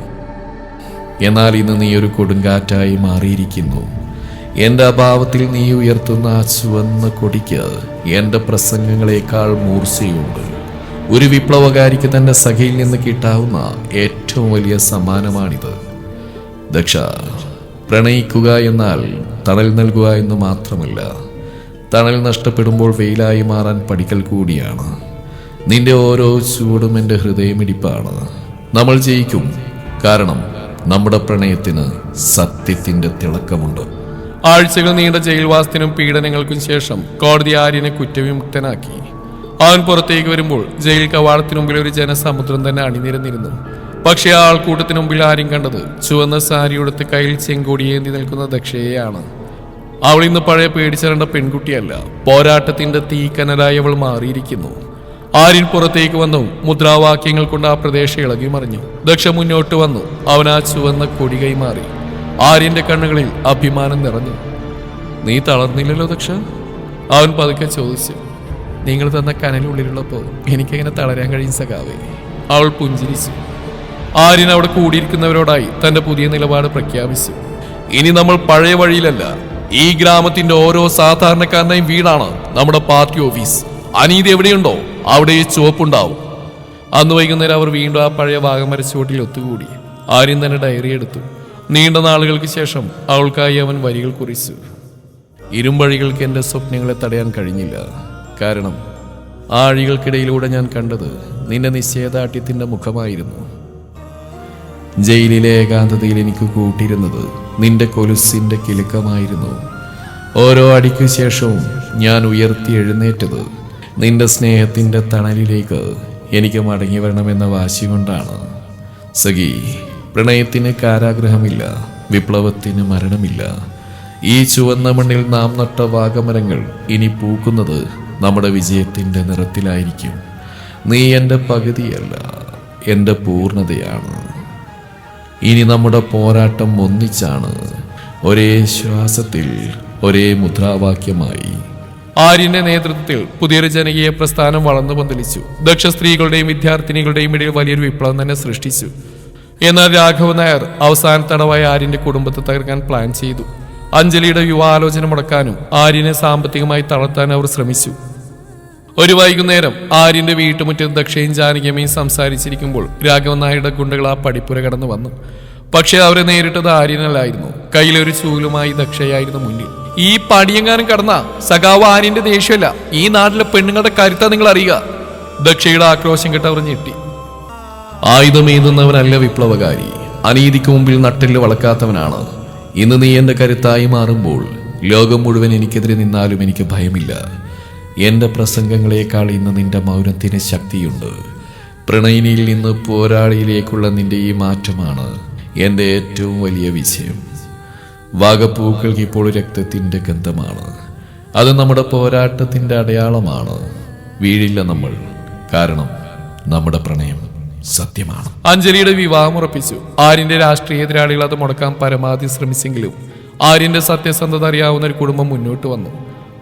എന്നാൽ ഇന്ന് നീ ഒരു കൊടുങ്കാറ്റായി മാറിയിരിക്കുന്നു. എൻ്റെ അഭാവത്തിൽ നീ ഉയർത്തുന്ന ആ ചുവന്ന കൊടിക്ക് എൻ്റെ പ്രസംഗങ്ങളെക്കാൾ മൂർച്ചയുണ്ട്. ഒരു വിപ്ലവകാരിക്ക് തന്റെ സഖയിൽ നിന്ന് കിട്ടാവുന്ന ഏറ്റവും വലിയ സമ്മാനമാണിത്. ദക്ഷ, പ്രണയിക്കുക എന്നാൽ തണൽ നൽകുക എന്ന് മാത്രമല്ല, തണൽ നഷ്ടപ്പെടുമ്പോൾ വെയിലായി മാറാൻ പഠിക്കൽ കൂടിയാണ്. നിന്റെ ഓരോ ചൂടും എൻ്റെ ഹൃദയമിടിപ്പാണ്. നമ്മൾ ജയിക്കും, കാരണം നമ്മുടെ പ്രണയത്തിന് സത്യത്തിന്റെ തിളക്കമുണ്ട്. ആഴ്ചകൾ നീണ്ട ജയിൽവാസത്തിനും പീഡനങ്ങൾക്കും ശേഷം കോടതി ആര്യനെ കുറ്റവിമുക്തനാക്കി. അവൻ പുറത്തേക്ക് വരുമ്പോൾ ജയിൽ കവാടത്തിനു മുമ്പിൽ ഒരു ജനസമുദ്രം തന്നെ അണിനിരന്നിരുന്നു. പക്ഷേ ആ ആൾക്കൂട്ടത്തിനു മുമ്പിൽ ആരും കണ്ടത് ചുവന്ന സാരിയെടുത്ത് കയ്യിൽ ചെങ്കൊടിയേന്തി നിൽക്കുന്ന ദക്ഷയെയാണ്. അവൾ ഇന്ന് പഴയ പേടിച്ചറിയേണ്ട പെൺകുട്ടിയല്ല, പോരാട്ടത്തിന്റെ തീക്കനലായി അവൾ മാറിയിരിക്കുന്നു. ആര്യൻ പുറത്തേക്ക് വന്നു. മുദ്രാവാക്യങ്ങൾ കൊണ്ട് ആ പ്രദേശം ഇളകി മറിഞ്ഞു. ദക്ഷ മുന്നോട്ട് വന്നു. അവൻ ആ ചുവന്ന കൊടി കൈമാറി. ആര്യന്റെ കണ്ണുകളിൽ അഭിമാനം നിറഞ്ഞു. നീ തളർന്നില്ലല്ലോ ദക്ഷ? അവൻ പതുക്കെ ചോദിച്ചു. നിങ്ങൾ തന്ന കനലുള്ളിലുള്ളപ്പോൾ എനിക്കെങ്ങനെ തളരാൻ കഴിയും സഖാവേ? അവൾ പുഞ്ചിരിച്ചു. ആര്യൻ അവിടെ കൂടിയിരിക്കുന്നവരോടായി തന്റെ പുതിയ നിലപാട് പ്രഖ്യാപിച്ചു. ഇനി നമ്മൾ പഴയ വഴിയിലല്ല, ഈ ഗ്രാമത്തിന്റെ ഓരോ സാധാരണക്കാരനെയും വീടാണ് നമ്മുടെ പാർട്ടി ഓഫീസ്. അനീതി എവിടെയുണ്ടോ അവിടെ ഈ ചുവപ്പുണ്ടാവും. അന്ന് വൈകുന്നേരം അവർ വീണ്ടും ആ പഴയ വാഗമരച്ചുവട്ടിൽ ഒത്തുകൂടി. ആര്യൻ തന്നെ ഡയറി എടുത്തു. നീണ്ട നാളുകൾക്ക് ശേഷം അവൾക്കായി അവൻ വരികൾ കുറിച്ചു. ഇരുമ്പഴികൾക്ക് എൻ്റെ സ്വപ്നങ്ങളെ തടയാൻ കഴിഞ്ഞില്ല, കാരണം ആ അഴികൾക്കിടയിലൂടെ ഞാൻ കണ്ടത് നിന്റെ നിശ്ചയദാർഢ്യത്തിന്റെ മുഖമായിരുന്നു. ജയിലിലെ ഏകാന്തതയിൽ എനിക്ക് കൂട്ടിയിരുന്നത് നിന്റെ കൊലുസിന്റെ കിലുക്കമായിരുന്നു. ഓരോ അടിക്കു ശേഷവും ഞാൻ ഉയർത്തി എഴുന്നേറ്റത് നിന്റെ സ്നേഹത്തിൻ്റെ തണലിലേക്ക് എനിക്ക് മടങ്ങി വരണമെന്ന വാശി കൊണ്ടാണ്. സഖി, പ്രണയത്തിന് കാരാഗ്രഹമില്ല, വിപ്ലവത്തിന് മരണമില്ല. ഈ ചുവന്ന മണ്ണിൽ നാം നട്ട വാഗമരങ്ങൾ ഇനി പൂക്കുന്നത് നമ്മുടെ വിജയത്തിൻ്റെ നിറത്തിലായിരിക്കും. നീ എൻ്റെ പകുതിയല്ല, എൻ്റെ പൂർണ്ണതയാണ്. ഇനി നമ്മുടെ പോരാട്ടം ഒന്നിച്ചാണ്, ഒരേ ശ്വാസത്തിൽ, ഒരേ മുദ്രാവാക്യമായി. ആര്യന്റെ നേതൃത്വത്തിൽ പുതിയൊരു ജനകീയ പ്രസ്ഥാനം വളർന്നു പന്തലിച്ചു. ദക്ഷ സ്ത്രീകളുടെയും വിദ്യാർത്ഥിനികളുടെയും ഇടയിൽ വലിയൊരു വിപ്ലവം തന്നെ സൃഷ്ടിച്ചു. എന്നാൽ രാഘവൻ നായർ അവസാന തടവായ ആര്യന്റെ കുടുംബത്തെ തകർക്കാൻ പ്ലാൻ ചെയ്തു. അഞ്ജലിയുടെ യുവാലോചന മുടക്കാനും ആര്യനെ സാമ്പത്തികമായി തളർത്താൻ അവർ ശ്രമിച്ചു. ഒരു വൈകുന്നേരം ആര്യന്റെ വീട്ടുമുറ്റത്ത് ദക്ഷയും ജാനകിയമ്മയും സംസാരിച്ചിരിക്കുമ്പോൾ രാഘവൻ നായരുടെ ഗുണ്ടകൾ ആ പടിപ്പുര കടന്നു വന്നു. പക്ഷെ അവരെ നേരിട്ടത് ആര്യനല്ലായിരുന്നു. കയ്യിലൊരു ചൂലുമായി ദക്ഷയായിരുന്നു മുന്നിൽ. ഈ പടിയെങ്ങാനും കടന്ന സഖാവ് ആര്യന്റെ ദേഷ്യമല്ല, ഈ നാട്ടിലെ പെണ്ണുങ്ങളുടെ കരുത്താ നിങ്ങൾ അറിയുക. ദക്ഷയുടെ ആക്രോശം കേട്ടവർ ഞെട്ടി. ആയുധമേതുന്നവനല്ല വിപ്ലവകാരി, അനീതിക്ക് മുമ്പിൽ നട്ടെല്ല് വളക്കാത്തവനാണ്. ഇന്ന് നീ എൻ്റെ കരുത്തായി മാറുമ്പോൾ ലോകം മുഴുവൻ എനിക്കെതിരെ നിന്നാലും എനിക്ക് ഭയമില്ല. എൻ്റെ പ്രസംഗങ്ങളെക്കാൾ ഇന്ന് നിന്റെ മൗനത്തിന് ശക്തിയുണ്ട്. പ്രണയിനിയിൽ നിന്ന് പോരാളിയിലേക്കുള്ള നിന്റെ ഈ മാറ്റമാണ് എൻ്റെ ഏറ്റവും വലിയ വിജയം. വാഗപ്പൂക്കൾക്ക് ഇപ്പോൾ രക്തത്തിൻ്റെ ഗന്ധമാണ്. അത് നമ്മുടെ പോരാട്ടത്തിൻ്റെ അടയാളമാണ്. വീഴില്ല നമ്മൾ, കാരണം നമ്മുടെ പ്രണയം സത്യമാണ്. അഞ്ജലിയുടെ വിവാഹം ഉറപ്പിച്ചു. ആര്യന്റെ രാഷ്ട്രീയ എതിരാളികൾ അത് മുടക്കാൻ പരമാവധി ശ്രമിച്ചെങ്കിലും ആര്യന്റെ സത്യസന്ധത അറിയാവുന്ന ഒരു കുടുംബം മുന്നോട്ട് വന്നു.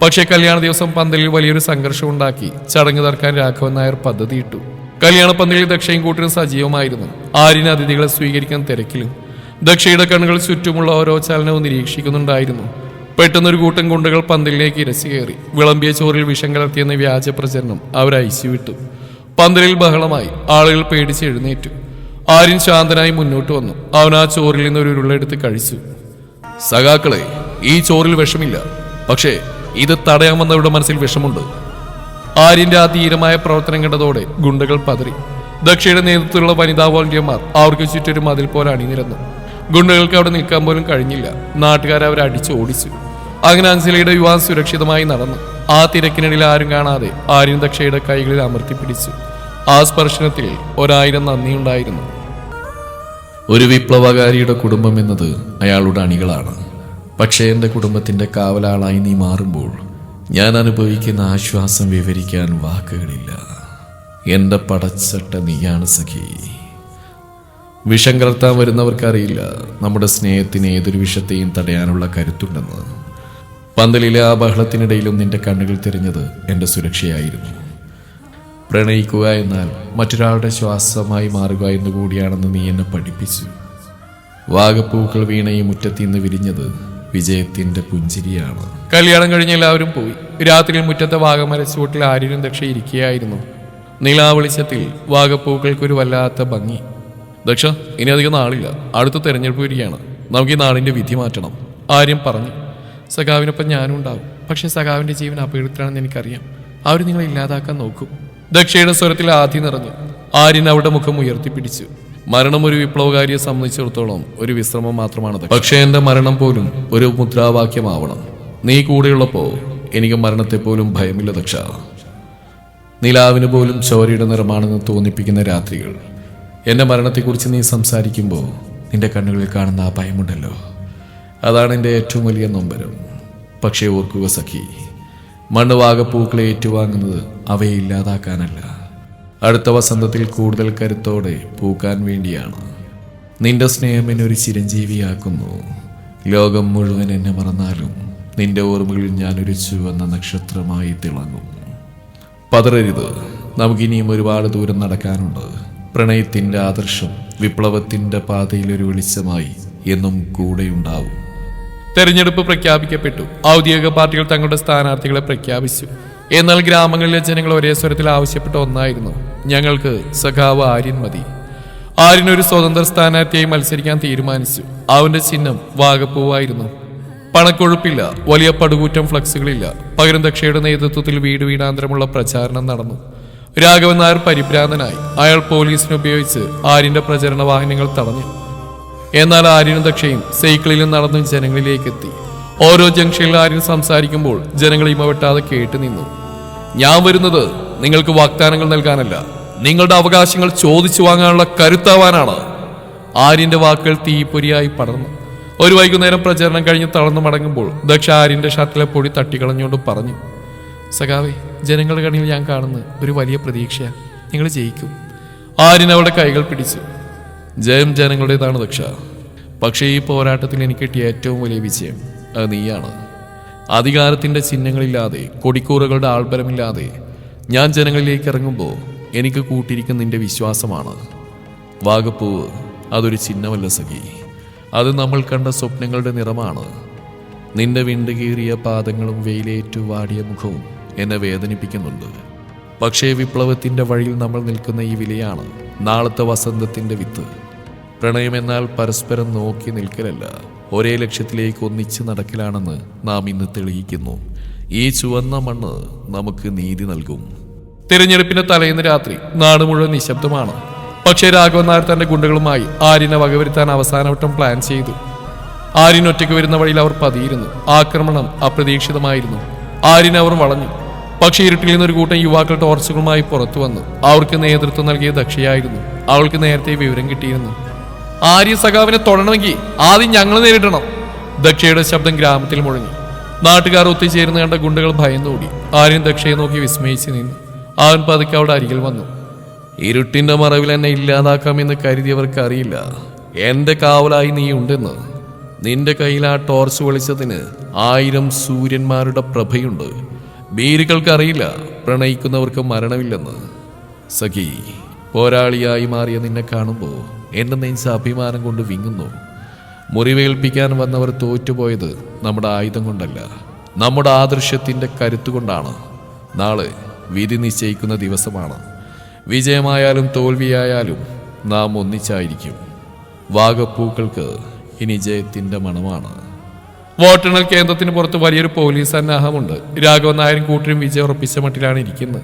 പക്ഷേ കല്യാണ ദിവസം പന്തലിൽ വലിയൊരു സംഘർഷം ഉണ്ടാക്കി ചടങ്ങ് തർക്കാൻ രാഘവൻ നായർ പദ്ധതിയിട്ടു. കല്യാണ പന്തലിൽ ദക്ഷയും കൂട്ടിനും സജീവമായിരുന്നു. ആര്യന് അതിഥികളെ സ്വീകരിക്കാൻ തിരക്കിലും. ദക്ഷയുടെ കണ്ണുകൾ ചുറ്റുമുള്ള ഓരോ ചലനവും നിരീക്ഷിക്കുന്നുണ്ടായിരുന്നു. പെട്ടെന്നൊരു കൂട്ടം ഗുണ്ടകൾ പന്തലിലേക്ക് ഇരച്ചു കയറി. വിളമ്പിയ ചോറിൽ വിഷം കലർത്തിയെന്ന വ്യാജ പ്രചരണം അവർ അയച്ചുവിട്ടു. പന്തലിൽ ബഹളമായി. ആളുകൾ പേടിച്ച് എഴുന്നേറ്റു. ആര്യൻ ശാന്തനായി മുന്നോട്ട് വന്നു. അവൻ ആ ചോറിൽ നിന്ന് ഒരു ഉരുളെടുത്ത് കഴിച്ചു. സഖാക്കളെ, ഈ ചോറിൽ വിഷമില്ല, പക്ഷേ ഇത് തടയാമെന്നവരുടെ മനസ്സിൽ വിഷമുണ്ട്. ആര്യന്റെ ആ ധീരമായ പ്രവർത്തനം കണ്ടതോടെ ഗുണ്ടകൾ പതറി. ദക്ഷയുടെ നേതൃത്വത്തിലുള്ള വനിതാ വോളണ്ടിയർമാർ അവർക്ക് ചുറ്റൊരു മതിൽ പോലെ അണിനിരന്നു. ഗുണ്ടകൾക്ക് അവിടെ നിൽക്കാൻ പോലും കഴിഞ്ഞില്ല. നാട്ടുകാരെ അവരെ അടിച്ചോടിച്ചു. അങ്ങനെ അഞ്ജലിയുടെ വിവാഹം സുരക്ഷിതമായി നടന്നു. ആ തിരക്കിനിടയിൽ ആരും കാണാതെ ആര്യൻ ദക്ഷയുടെ കൈകളിൽ അമർത്തിപ്പിടിച്ചു. ആ സ്പർശനത്തിൽ 1000 നന്ദിയുണ്ടായിരുന്നു. ഒരു വിപ്ലവകാരിയുടെ കുടുംബം എന്നത് അയാളുടെ അണികളാണ്. പക്ഷേ എൻ്റെ കുടുംബത്തിൻ്റെ കാവലാളായി നീ മാറുമ്പോൾ ഞാൻ അനുഭവിക്കുന്ന ആശ്വാസം വിവരിക്കാൻ വാക്കുകളില്ല. എൻ്റെ പടച്ചട്ട നീയാണ് സഖി. വിഷം കലർത്താൻ വരുന്നവർക്കറിയില്ല നമ്മുടെ സ്നേഹത്തിന് ഏതൊരു വിഷത്തെയും തടയാനുള്ള കരുത്തുണ്ടെന്ന്. പന്തലിലെ ആ ബഹളത്തിനിടയിലും നിന്റെ കണ്ണുകൾ തിരിഞ്ഞത് എൻ്റെ സുരക്ഷയായിരുന്നു. പ്രണയിക്കുക എന്നാൽ മറ്റൊരാളുടെ ശ്വാസമായി മാറുക എന്നുകൂടിയാണെന്ന് നീ എന്നെ പഠിപ്പിച്ചു. വാഗപ്പൂക്കൾ വീണ ഈ മുറ്റത്ത് നിന്ന് വിരിഞ്ഞത് വിജയത്തിന്റെ പുഞ്ചിരിയാണ്. കല്യാണം കഴിഞ്ഞ് എല്ലാവരും പോയി. രാത്രിയിൽ മുറ്റത്തെ വാഗമരച്ചുവട്ടിൽ ആര്യനും ദക്ഷ ഇരിക്കുകയായിരുന്നു. നിലാവെളിച്ചത്തിൽ വാഗപ്പൂക്കൾക്കൊരു വല്ലാത്ത ഭംഗി. ദക്ഷ, ഇനി അധികം നാളില്ല, അടുത്ത തെരഞ്ഞെടുപ്പ് വരികയാണ്. നമുക്ക് ഈ നാടിന്റെ വിധി മാറ്റണം, ആര്യൻ പറഞ്ഞു. സഖാവിനൊപ്പം ഞാനും ഉണ്ടാവും. പക്ഷെ സഖാവിന്റെ ജീവൻ അപകടത്തിലാണെന്ന് എനിക്കറിയാം. അവർ നിങ്ങളെ ഇല്ലാതാക്കാൻ നോക്കും. ദക്ഷയുടെ സ്വരത്തിൽ ആദ്യം നിറഞ്ഞു. ആര്യൻ അവരുടെ മുഖം ഉയർത്തിപ്പിടിച്ചു. മരണം ഒരു വിപ്ലവകാരിയെ സംബന്ധിച്ചിടത്തോളം ഒരു വിശ്രമം മാത്രമാണ്. പക്ഷേ എൻ്റെ മരണം പോലും ഒരു മുദ്രാവാക്യമാവണം. നീ കൂടെയുള്ളപ്പോൾ എനിക്ക് മരണത്തെ പോലും ഭയമില്ല ദക്ഷ. നിലാവിന് പോലും ചോരയുടെ നിറമാണെന്ന് തോന്നിപ്പിക്കുന്ന രാത്രികൾ. എൻ്റെ മരണത്തെക്കുറിച്ച് നീ സംസാരിക്കുമ്പോൾ നിന്റെ കണ്ണുകളിൽ കാണുന്ന ആ ഭയമുണ്ടല്ലോ, അതാണ് എൻ്റെ ഏറ്റവും വലിയ നൊമ്പരം. പക്ഷേ ഓർക്കുക സഖി, മണ്ണ് വാഗപ്പൂക്കളെ ഏറ്റുവാങ്ങുന്നത് അവയെ ഇല്ലാതാക്കാനല്ല, അടുത്ത വസന്തത്തിൽ കൂടുതൽ കരുത്തോടെ പൂക്കാൻ വേണ്ടിയാണ്. നിന്റെ സ്നേഹം എന്നെ ഒരു ചിരഞ്ജീവിയാക്കുന്നു. ലോകം മുഴുവൻ എന്നെ മറന്നാലും നിന്റെ ഓർമ്മകളിൽ ഞാനൊരു ചുവന്ന നക്ഷത്രമായി തിളങ്ങും. പതറരുത്, നമുക്കിനിയും ഒരുപാട് ദൂരം നടക്കാനുണ്ട്. പ്രണയത്തിൻ്റെ ആദർശം വിപ്ലവത്തിൻ്റെ പാതയിലൊരു വെളിച്ചമായി എന്നും കൂടെയുണ്ടാവും. തെരഞ്ഞെടുപ്പ് പ്രഖ്യാപിക്കപ്പെട്ടു. ഔദ്യോഗിക പാർട്ടികൾ തങ്ങളുടെ സ്ഥാനാർത്ഥികളെ പ്രഖ്യാപിച്ചു. എന്നാൽ ഗ്രാമങ്ങളിലെ ജനങ്ങൾ ഒരേ സ്വരത്തിൽ ആവശ്യപ്പെട്ട ഒന്നായിരുന്നു, ഞങ്ങൾക്ക് സഖാവ് ആര്യൻ മതി. ആര്യൻ ഒരു സ്വതന്ത്ര സ്ഥാനാർത്ഥിയായി മത്സരിക്കാൻ തീരുമാനിച്ചു. അവന്റെ ചിഹ്നം വാഗപ്പൂവായിരുന്നു. പണക്കൊഴുപ്പില്ല, വലിയ പടുകൂറ്റം ഫ്ലക്സുകളില്ല. പകരം ദക്ഷയുടെ നേതൃത്വത്തിൽ വീട് വീടാന്തരമുള്ള പ്രചാരണം നടന്നു. രാഘവൻ നായർ പരിഭ്രാന്തനായി. അയാൾ പോലീസിനെ ഉപയോഗിച്ച് ആര്യന്റെ പ്രചരണ വാഹനങ്ങൾ തടഞ്ഞു. എന്നാൽ ആര്യനും ദക്ഷയും സൈക്കിളിലും നടന്നും ജനങ്ങളിലേക്ക് എത്തി. ഓരോ ജംഗ്ഷനിൽ ആരും സംസാരിക്കുമ്പോൾ ജനങ്ങൾ ഇമ വെട്ടാതെ കേട്ടു നിന്നു. ഞാൻ വരുന്നത് നിങ്ങൾക്ക് വാഗ്ദാനങ്ങൾ നൽകാനല്ല, നിങ്ങളുടെ അവകാശങ്ങൾ ചോദിച്ചു വാങ്ങാനുള്ള കരുത്താവാനാണ്. ആര്യന്റെ വാക്കുകൾ തീപ്പൊരിയായി പടർന്നു. ഒരു വൈകുന്നേരം പ്രചരണം കഴിഞ്ഞ് തളർന്നു മടങ്ങുമ്പോൾ ദക്ഷ ആര്യന്റെ ഷർട്ടിലെ പൊടി തട്ടിക്കളഞ്ഞുകൊണ്ട് പറഞ്ഞു, സഖാവേ, ജനങ്ങളുടെ കണ്ണിൽ ഞാൻ കാണുന്ന ഒരു വലിയ പ്രതീക്ഷയാണ്, നിങ്ങൾ ജയിക്കും. ആര്യൻ അവളുടെ കൈകൾ പിടിച്ചു. ജയം ജനങ്ങളുടേതാണ് ദക്ഷ. പക്ഷേ ഈ പോരാട്ടത്തിൽ എനിക്ക് കിട്ടിയ ഏറ്റവും വലിയ വിജയം അത് നീയാണ്. അധികാരത്തിന്റെ ചിഹ്നങ്ങളില്ലാതെ, കൊടിക്കൂറുകളുടെ ആൾബലമില്ലാതെ ഞാൻ ജനങ്ങളിലേക്ക് ഇറങ്ങുമ്പോൾ എനിക്ക് കൂട്ടിയിരിക്കുന്ന നിന്റെ വിശ്വാസമാണ്. വാഗപ്പൂവ് അതൊരു ചിഹ്നമല്ല സഖി, അത് നമ്മൾ കണ്ട സ്വപ്നങ്ങളുടെ നിറമാണ്. നിന്റെ വിണ്ടുകീറിയ പാദങ്ങളും വെയിലേറ്റു വാടിയ മുഖവും എന്നെ വേദനിപ്പിക്കുന്നുണ്ട്. പക്ഷേ വിപ്ലവത്തിന്റെ വഴിയിൽ നമ്മൾ നിൽക്കുന്ന ഈ വിലയാണ് നാളത്തെ വസന്തത്തിന്റെ വിത്ത്. പ്രണയമെന്നാൽ പരസ്പരം നോക്കി നിൽക്കലല്ല, ഒരേ ലക്ഷ്യത്തിലേക്ക് ഒന്നിച്ച് നടക്കലാണെന്ന് നാം ഇന്ന് തെളിയിക്കുന്നു. ഈ ചുവന്ന മണ്ണ് നമുക്ക് നീതി നൽകും. തിരഞ്ഞെടുപ്പിന്റെ തലേന്ന് രാത്രി നാട് മുഴുവൻ നിശബ്ദമാണ്. പക്ഷേ രാഘവൻ നായർ തന്റെ ഗുണ്ടകളുമായി ആര്യനെ വകവരുത്താൻ അവസാനവട്ടം പ്ലാൻ ചെയ്തു. ആര്യൻ ഒറ്റയ്ക്ക് വരുന്ന വഴിയിൽ അവർ പതിയിരുന്നു. ആക്രമണം അപ്രതീക്ഷിതമായിരുന്നു. ആര്യനെ അവർ വളഞ്ഞു. പക്ഷേ ഇരുട്ടിൽ നിന്നൊരു കൂട്ടം യുവാക്കൾ ടോർച്ചുകളുമായി പുറത്തു വന്നു. അവർക്ക് നേതൃത്വം നൽകിയ ദക്ഷയായിരുന്നു. അവൾക്ക് നേരത്തെ വിവരം കിട്ടിയിരുന്നു. ആര്യ സഖാവിനെ തൊടണമെങ്കിൽ ആദ്യം ഞങ്ങൾ നേരിടണം. ദക്ഷയുടെ ശബ്ദം ഗ്രാമത്തിൽ മുഴങ്ങി. നാട്ടുകാർ ഒത്തുചേർന്ന് കണ്ട ഗുണ്ടകൾ ഭയന്നോടി. ആര്യൻ ദക്ഷയെ നോക്കി വിസ്മയിച്ച് നിന്നു. അവൻ പതുക്കെ അവിടെ അരികിൽ വന്നു. ഇരുട്ടിന്റെ മറവിൽ എന്നെ ഇല്ലാതാക്കാമെന്ന് കരുതിയവർക്ക് അറിയില്ല എന്റെ കാവലായി നീ ഉണ്ടെന്ന്. നിന്റെ കയ്യിൽ ആ ടോർച്ച് വെളിച്ചത്തിന് 1000 സൂര്യന്മാരുടെ പ്രഭയുണ്ട്. ഭീരുക്കൾക്കറിയില്ല പ്രണയിക്കുന്നവർക്ക് മരണമില്ലെന്ന്. സഖി, പോരാളിയായി മാറിയ നിന്നെ കാണുമ്പോൾ എന്റെ നെഞ്ച് അഭിമാനം കൊണ്ട് വിങ്ങുന്നു. മുറിവേൽപ്പിക്കാൻ വന്നവർ തോറ്റുപോയത് നമ്മുടെ ആയുധം കൊണ്ടല്ല, നമ്മുടെ ആദർശത്തിന്റെ കരുത്തുകൊണ്ടാണ്. നാളെ വിധി നിശ്ചയിക്കുന്ന ദിവസമാണ്. വിജയമായാലും തോൽവിയായാലും നാം ഒന്നിച്ചായിരിക്കും. വാഗപ്പൂക്കൾക്ക് ഇനി ജയത്തിന്റെ മണമാണ്. വോട്ടെണ്ണൽ കേന്ദ്രത്തിന് പുറത്ത് വലിയൊരു പോലീസ് സന്നാഹമുണ്ട്. രാഘവൻ നായരും കൂട്ടരും വിജയം ഉറപ്പിച്ച മട്ടിലാണ് ഇരിക്കുന്നത്.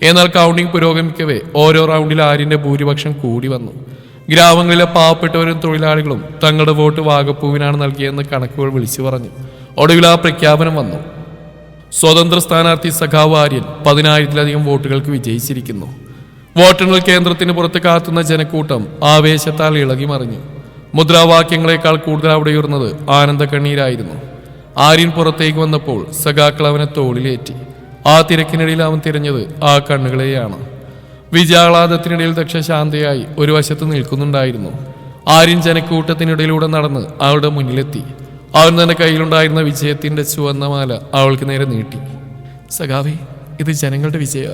എന്നാൽ കൗണ്ടിംഗ് പുരോഗമിക്കവേ ഓരോ റൗണ്ടിൽ ആര്യന്റെ ഭൂരിപക്ഷം കൂടി വന്നു. ഗ്രാമങ്ങളിലെ പാവപ്പെട്ടവരും തൊഴിലാളികളും തങ്ങളുടെ വോട്ട് വാഗപ്പൂവിനാണ് നൽകിയെന്ന് കണക്കുകൾ വിളിച്ചു പറഞ്ഞു. ഒടുവിൽ ആ പ്രഖ്യാപനം വന്നു. സ്വതന്ത്ര സ്ഥാനാർത്ഥി സഖാവ് ആര്യൻ 10,000-ലധികം വോട്ടുകൾക്ക് വിജയിച്ചിരിക്കുന്നു. വോട്ടെണ്ണൽ കേന്ദ്രത്തിന് പുറത്ത് കാത്തുന്ന ജനക്കൂട്ടം ആവേശത്താൽ ഇളകി മറിഞ്ഞു. മുദ്രാവാക്യങ്ങളെക്കാൾ കൂടുതൽ അവിടെ ഉയർന്നത് ആനന്ദ കണ്ണീരായിരുന്നു. ആര്യൻ പുറത്തേക്ക് വന്നപ്പോൾ സഖാക്കൾ അവനെ തോളിലേറ്റി. ആ തിരക്കിനിടയിൽ അവൻ തിരഞ്ഞത് ആ കണ്ണുകളെയാണ്. വിജയാഹ്ലാദത്തിനിടയിൽ ദക്ഷ ശാന്തയായി ഒരു വശത്ത് നിൽക്കുന്നുണ്ടായിരുന്നു. ആര്യൻ ജനക്കൂട്ടത്തിനിടയിലൂടെ നടന്ന് അവളുടെ മുന്നിലെത്തി. അവൻ തന്റെ കയ്യിലുണ്ടായിരുന്ന വിജയത്തിന്റെ ചുവന്ന മാല അവൾക്ക് നേരെ നീട്ടി. സഖാവേ, ഇത് ജനങ്ങളുടെ വിജയ,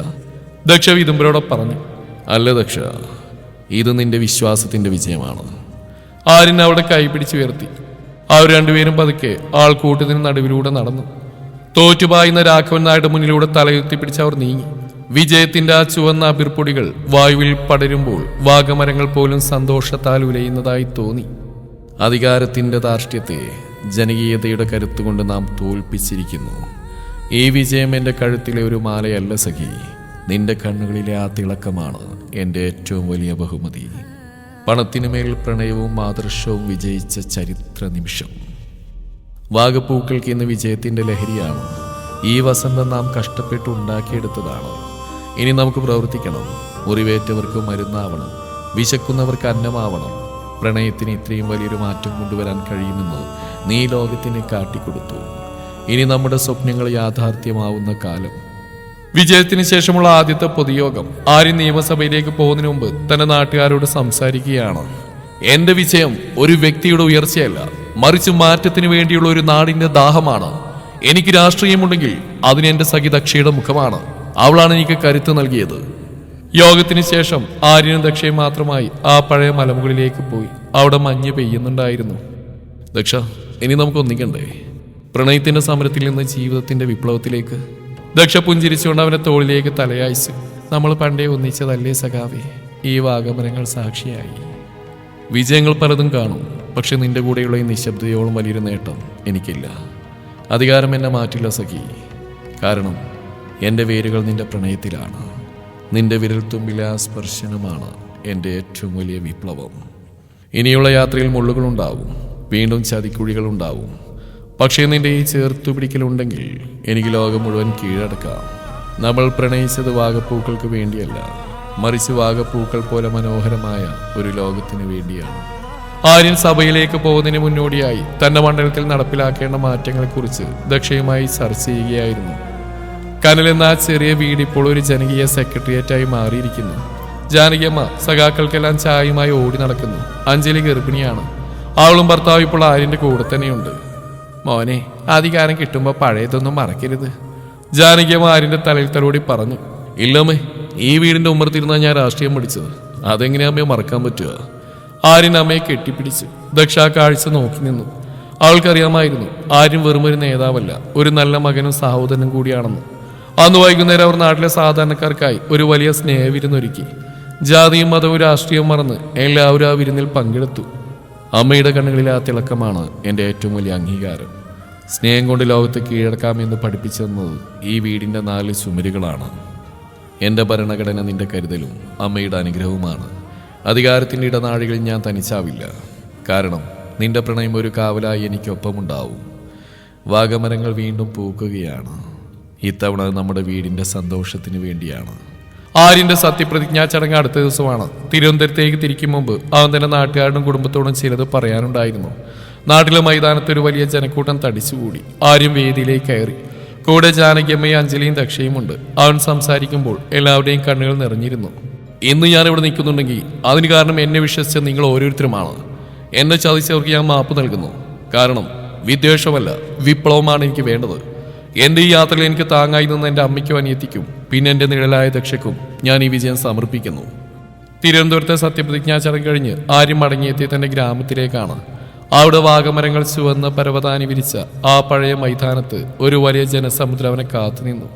ദക്ഷ വിതുമ്പരോടെ പറഞ്ഞു. അല്ല ദക്ഷ, ഇത് നിന്റെ വിശ്വാസത്തിന്റെ വിജയമാണ്. ആര്യൻ അവളുടെ കൈ പിടിച്ചു ഉയർത്തി. അവർ രണ്ടുപേരും പതുക്കെ ആൾക്കൂട്ടത്തിന് നടുവിലൂടെ നടന്നു. തോറ്റുപായുന്ന രാഘവൻ നായരുടെ മുന്നിലൂടെ തലയുത്തിപ്പിടിച്ച് അവർ നീങ്ങി. വിജയത്തിന്റെ ആ ചുവന്ന അബിർപ്പൊടികൾ വായുവിൽ പടരുമ്പോൾ വാഗമരങ്ങൾ പോലും സന്തോഷത്താൽ ഉലയുന്നതായി തോന്നി. അധികാരത്തിന്റെ ധാർഷ്ട്യത്തെ ജനകീയതയുടെ കരുത്തുകൊണ്ട് നാം തോൽപ്പിച്ചിരിക്കുന്നു. ഈ വിജയം എൻ്റെ കഴുത്തിലെ ഒരു മാലയല്ല സഖി, നിന്റെ കണ്ണുകളിലെ ആ തിളക്കമാണ് എൻ്റെ ഏറ്റവും വലിയ ബഹുമതി. പണത്തിനുമേൽ പ്രണയവും ആദർശവും വിജയിച്ച ചരിത്ര നിമിഷം. വാഗപ്പൂക്കൾക്ക് ഇന്ന് വിജയത്തിന്റെ ലഹരിയാണ്. ഈ വസന്തം നാം കഷ്ടപ്പെട്ട് ഉണ്ടാക്കിയെടുത്തതാണ്. ഇനി നമുക്ക് പ്രവർത്തിക്കണം. മുറിവേറ്റവർക്ക് മരുന്നാവണം, വിശക്കുന്നവർക്ക് അന്നമാവണം. പ്രണയത്തിന് ഇത്രയും വലിയൊരു മാറ്റം കൊണ്ടുവരാൻ കഴിയുമെന്ന് നീ ലോകത്തിന് കാട്ടിക്കൊടുത്തു. ഇനി നമ്മുടെ സ്വപ്നങ്ങൾ യാഥാർത്ഥ്യമാവുന്ന കാലം. വിജയത്തിന് ശേഷമുള്ള ആദ്യത്തെ പൊതുയോഗം. ആര്യൻ നിയമസഭയിലേക്ക് പോകുന്നതിന് മുമ്പ് തന്റെ നാട്ടുകാരോട് സംസാരിക്കുകയാണ്. എന്റെ വിജയം ഒരു വ്യക്തിയുടെ ഉയർച്ചയല്ല, മറിച്ച് മാറ്റത്തിന് വേണ്ടിയുള്ള ഒരു നാടിന്റെ ദാഹമാണ്. എനിക്ക് രാഷ്ട്രീയമുണ്ടെങ്കിൽ അതിന് എന്റെ സഖി ദക്ഷയുടെ മുഖമാണ്. അവളാണ് എനിക്ക് കരുത്ത് നൽകിയത്. യോഗത്തിന് ശേഷം ആര്യനും ദക്ഷയും മാത്രമായി ആ പഴയ മലമുകളിലേക്ക് പോയി. അവിടെ മഞ്ഞ് പെയ്യുന്നുണ്ടായിരുന്നു. ദക്ഷ, ഇനി നമുക്ക് ഒന്നിക്കണ്ടേ? പ്രണയത്തിന്റെ സമരത്തിൽ നിന്ന് ജീവിതത്തിന്റെ വിപ്ലവത്തിലേക്ക്. ദക്ഷ പുഞ്ചിരിച്ചുകൊണ്ട് അവന്റെ തോളിലേക്ക് തലയായിച്ചു. നമ്മൾ പണ്ടേ ഒന്നിച്ചതല്ലേ സഖാവേ? ഈ വാഗമരങ്ങൾ സാക്ഷിയായി. വിജയങ്ങൾ പലതും കാണും, പക്ഷെ നിന്റെ കൂടെയുള്ള ഈ നിശബ്ദതയോളം വലിയൊരു നേട്ടം എനിക്കില്ല. അധികാരം എന്നെ മാറ്റില്ല സഖി, കാരണം എൻ്റെ വേരുകൾ നിന്റെ പ്രണയത്തിലാണ്. നിന്റെ വിരൽത്തുമ്പിലെ ആ സ്പർശനമാണ് എൻ്റെ ഏറ്റവും വലിയ വിപ്ലവം. ഇനിയുള്ള യാത്രയിൽ മുള്ളുകളുണ്ടാവും, വീണ്ടും ചതിക്കുഴികളുണ്ടാവും. പക്ഷേ നിന്റെ ഈ ചേർത്തു പിടിക്കലുണ്ടെങ്കിൽ എനിക്ക് ലോകം മുഴുവൻ കീഴടക്കാം. നമ്മൾ പ്രണയിച്ചത് വാഗപ്പൂക്കൾക്ക് വേണ്ടിയല്ല, മറിച്ച് വാഗപ്പൂക്കൾ പോലെ മനോഹരമായ ഒരു ലോകത്തിന് വേണ്ടിയാണ്. ആര്യൻ സഭയിലേക്ക് പോകുന്നതിന് മുന്നോടിയായി തന്റെ മണ്ഡലത്തിൽ നടപ്പിലാക്കേണ്ട മാറ്റങ്ങളെക്കുറിച്ച് ദക്ഷയുമായി ചർച്ച ചെയ്യുകയായിരുന്നു. കനൽ എന്ന ആ ചെറിയ വീട് ഇപ്പോൾ ഒരു ജനകീയ സെക്രട്ടേറിയറ്റായി മാറിയിരിക്കുന്നു. ജാനകിയമ്മ സഖാക്കൾക്കെല്ലാം ചായയുമായി ഓടി നടക്കുന്നു. അഞ്ജലി ഗർഭിണിയാണ്. അവളും ഭർത്താവ് ഇപ്പോൾ ആര്യന്റെ കൂടെ തന്നെയുണ്ട്. മോനെ, അധികാരം കിട്ടുമ്പോൾ പഴയതൊന്നും മറക്കരുത്, ജാനകിയമ്മ ആര്യന്റെ തലയിൽ തലോടി പറഞ്ഞു. ഇല്ലമ്മേ, ഈ വീടിന്റെ ഉമ്മറത്തിരുന്നാ ഞാൻ രാഷ്ട്രീയം പഠിച്ചത്, അതെങ്ങനെയാ അമ്മയെ മറക്കാൻ പറ്റുക? ആര്യൻ അമ്മയെ കെട്ടിപ്പിടിച്ചു. ദക്ഷ കാഴ്ച നോക്കി നിന്നു. അവൾക്കറിയാമായിരുന്നു ആര്യൻ വെറുമൊരു നേതാവല്ല, ഒരു നല്ല മകനും സഹോദരനും കൂടിയാണെന്ന്. അന്ന് വൈകുന്നേരം അവർ നാട്ടിലെ സാധാരണക്കാർക്കായി ഒരു വലിയ സ്നേഹവിരുന്നൊരുക്കി. ജാതിയും മതവും രാഷ്ട്രീയവും മറന്ന് എല്ലാവരും ആ വിരുന്നിൽ പങ്കെടുത്തു. അമ്മയുടെ കണ്ണുകളിലെ ആ തിളക്കമാണ് എൻ്റെ ഏറ്റവും വലിയ അംഗീകാരം. സ്നേഹം കൊണ്ട് ലോകത്തെ കീഴടക്കാമെന്ന് പഠിപ്പിച്ചു തന്നത് ഈ വീടിൻ്റെ 4 ചുമരുകളാണ്. എൻ്റെ ഭരണഘടന നിന്റെ കരുതലും അമ്മയുടെ അനുഗ്രഹവുമാണ്. അധികാരത്തിൻ്റെ ഇടനാഴികളിൽ ഞാൻ തനിച്ചാവില്ല. കാരണം നിന്റെ പ്രണയം ഒരു കാവലായി എനിക്കൊപ്പമുണ്ടാവും. വാഗമരങ്ങൾ വീണ്ടും പൂക്കുകയാണ്. ഇത്തവണ നമ്മുടെ വീടിൻ്റെ സന്തോഷത്തിന് വേണ്ടിയാണ്. ആര്യന്റെ സത്യപ്രതിജ്ഞാ ചടങ്ങ് അടുത്ത ദിവസമാണ്. തിരുവനന്തപുരത്തേക്ക് തിരിക്കും മുമ്പ് അവൻ തന്നെ നാട്ടുകാരുടെ കുടുംബത്തോടും ചിലത് പറയാനുണ്ടായിരുന്നു. നാട്ടിലെ മൈതാനത്ത് ഒരു വലിയ ജനക്കൂട്ടം തടിച്ചുകൂടി. ആര്യം വേദിയിലേക്ക് കയറി. കൂടെ ജാനകിയമ്മയും അഞ്ജലിയും ദക്ഷയും ഉണ്ട്. അവൻ സംസാരിക്കുമ്പോൾ എല്ലാവരുടെയും കണ്ണുകൾ നിറഞ്ഞിരുന്നു. ഇന്ന് ഞാനിവിടെ നിൽക്കുന്നുണ്ടെങ്കിൽ അതിന് കാരണം എന്നെ വിശ്വസിച്ച നിങ്ങൾ ഓരോരുത്തരുമാണ്. എന്നെ ചതിച്ചവർക്ക് ഞാൻ മാപ്പ് നൽകുന്നു. കാരണം വിദ്വേഷമല്ല, വിപ്ലവമാണ് എനിക്ക് വേണ്ടത്. എൻ്റെ ഈ യാത്രയിൽ എനിക്ക് താങ്ങായി നിന്ന് എൻ്റെ അമ്മയ്ക്കും അനിയത്തിക്കും പിന്നെ എൻ്റെ നിഴലായ ദക്ഷയ്ക്കും ഞാൻ ഈ വിജയം സമർപ്പിക്കുന്നു. തിരുവനന്തപുരത്തെ സത്യപ്രതിജ്ഞാ ചടങ്ങ് കഴിഞ്ഞ് ആര്യം മടങ്ങിയെത്തിയ തൻ്റെ ഗ്രാമത്തിലേക്കാണ്. അവിടെ വാഗമരങ്ങൾ ചുവന്ന പരവതാനി വിരിച്ച ആ പഴയ മൈതാനത്ത് ഒരു വലിയ ജനസമുദ്രം അവനെ കാത്തുനിന്നു.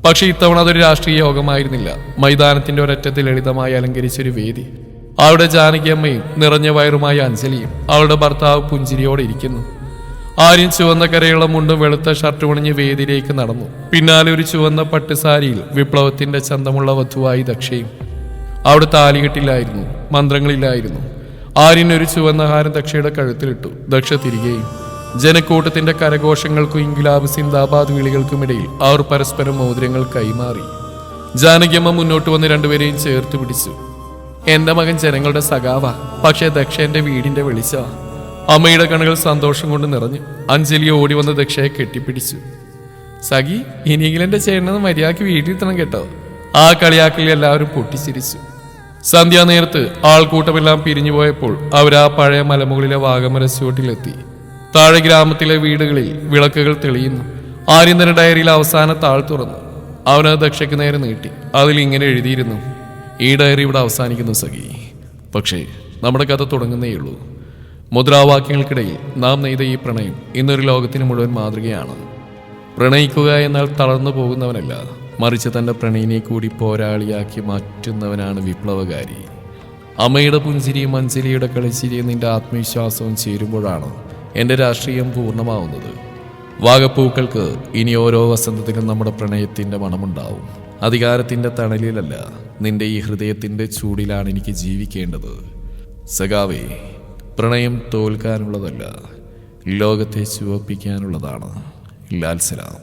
പക്ഷെ ഇത്തവണ അതൊരു രാഷ്ട്രീയ യോഗമായിരുന്നില്ല. മൈതാനത്തിന്റെ ഒരറ്റത്തിൽ ലളിതമായി അലങ്കരിച്ചൊരു വേദി. അവിടെ ജാനകിയമ്മയും നിറഞ്ഞ വയറുമായ അഞ്ജലിയും അവളുടെ ഭർത്താവ് പുഞ്ചിരിയോടെ ഇരിക്കുന്നു. ആര്യൻ ചുവന്ന കരയുള്ള മുണ്ടും വെളുത്ത ഷർട്ട് ഉണിഞ്ഞ് വേദിയിലേക്ക് നടന്നു. പിന്നാലെ ഒരു ചുവന്ന പട്ടുസാരിയിൽ വിപ്ലവത്തിന്റെ ചന്തമുള്ള വധുവായി ദക്ഷയും. അവിടെ താലികെട്ടില്ലായിരുന്നു, മന്ത്രങ്ങളില്ലായിരുന്നു. ആര്യൻ ഒരു ചുവന്ന ഹാരം ദക്ഷയുടെ കഴുത്തിലിട്ടു. ദക്ഷ തിരികെയും. ജനക്കൂട്ടത്തിന്റെ കരഘോഷങ്ങൾക്കും ഇൻഗിലാബ് സിന്ദാബാദ് വിളികൾക്കുമിടയിൽ അവർ പരസ്പരം മോതിരങ്ങൾ കൈമാറി. ജാനകിയമ്മ മുന്നോട്ട് വന്ന് രണ്ടുപേരെയും ചേർത്ത് പിടിച്ചു. എന്റെ മകൻ ജനങ്ങളുടെ സഖാവ, പക്ഷേ ദക്ഷ എന്റെ വീടിന്റെ വെളിച്ച. അമ്മയുടെ കണ്ണുകൾ സന്തോഷം കൊണ്ട് നിറഞ്ഞു. അഞ്ജലി ഓടി വന്ന് ദക്ഷയെ കെട്ടിപ്പിടിച്ചു. സഖി, ഇനിയെങ്കിലും എന്റെ ചേട്ടനെന്ന് മര്യാദയ്ക്ക് വീട്ടിലെത്തണം കേട്ടോ. ആ കളിയാക്കലിൽ എല്ലാവരും പൊട്ടിച്ചിരിച്ചു. സന്ധ്യാനേരത്ത് ആൾക്കൂട്ടമെല്ലാം പിരിഞ്ഞുപോയപ്പോൾ അവർ ആ പഴയ മലമുകളിലെ വാഗമര ചുവട്ടിലെത്തി. താഴെ ഗ്രാമത്തിലെ വീടുകളിൽ വിളക്കുകൾ തെളിയുന്നു. ആര്യൻ തന്നെ ഡയറിയിൽ അവസാന താൾ തുറന്നു. അവനത് ദക്ഷയ്ക്ക് നേരെ നീട്ടി. അതിൽ ഇങ്ങനെ എഴുതിയിരുന്നു: ഈ ഡയറി ഇവിടെ അവസാനിക്കുന്നു സഖി, പക്ഷേ നമ്മുടെ കഥ തുടങ്ങുന്നേയുള്ളൂ. മുദ്രാവാക്യങ്ങൾക്കിടയിൽ നാം നെയ്ത ഈ പ്രണയം ഇന്നൊരു ലോകത്തിന് മുഴുവൻ മാതൃകയാണ്. പ്രണയിക്കുക എന്നാൽ തളർന്നു പോകുന്നവനല്ല, മറിച്ച് തൻ്റെ പ്രണയിനെ കൂടി പോരാളിയാക്കി മാറ്റുന്നവനാണ് വിപ്ലവകാരി. അമ്മയുടെ പുഞ്ചിരിയും അഞ്ജലിയുടെ കളിച്ചിരിയും നിന്റെ ആത്മവിശ്വാസവും ചേരുമ്പോഴാണ് എൻ്റെ രാഷ്ട്രീയം പൂർണ്ണമാവുന്നത്. വാഗപ്പൂക്കൾക്ക് ഇനി ഓരോ വസന്തത്തിലും നമ്മുടെ പ്രണയത്തിൻ്റെ മണമുണ്ടാവും. അധികാരത്തിൻ്റെ തണലിലല്ല, നിന്റെ ഈ ഹൃദയത്തിൻ്റെ ചൂടിലാണ് എനിക്ക് ജീവിക്കേണ്ടത്. സഖാവേ, പ്രണയം തോൽക്കാനുള്ളതല്ല, ലോകത്തെ ചുവപ്പിക്കാനുള്ളതാണ്. ലാൽ സലാം.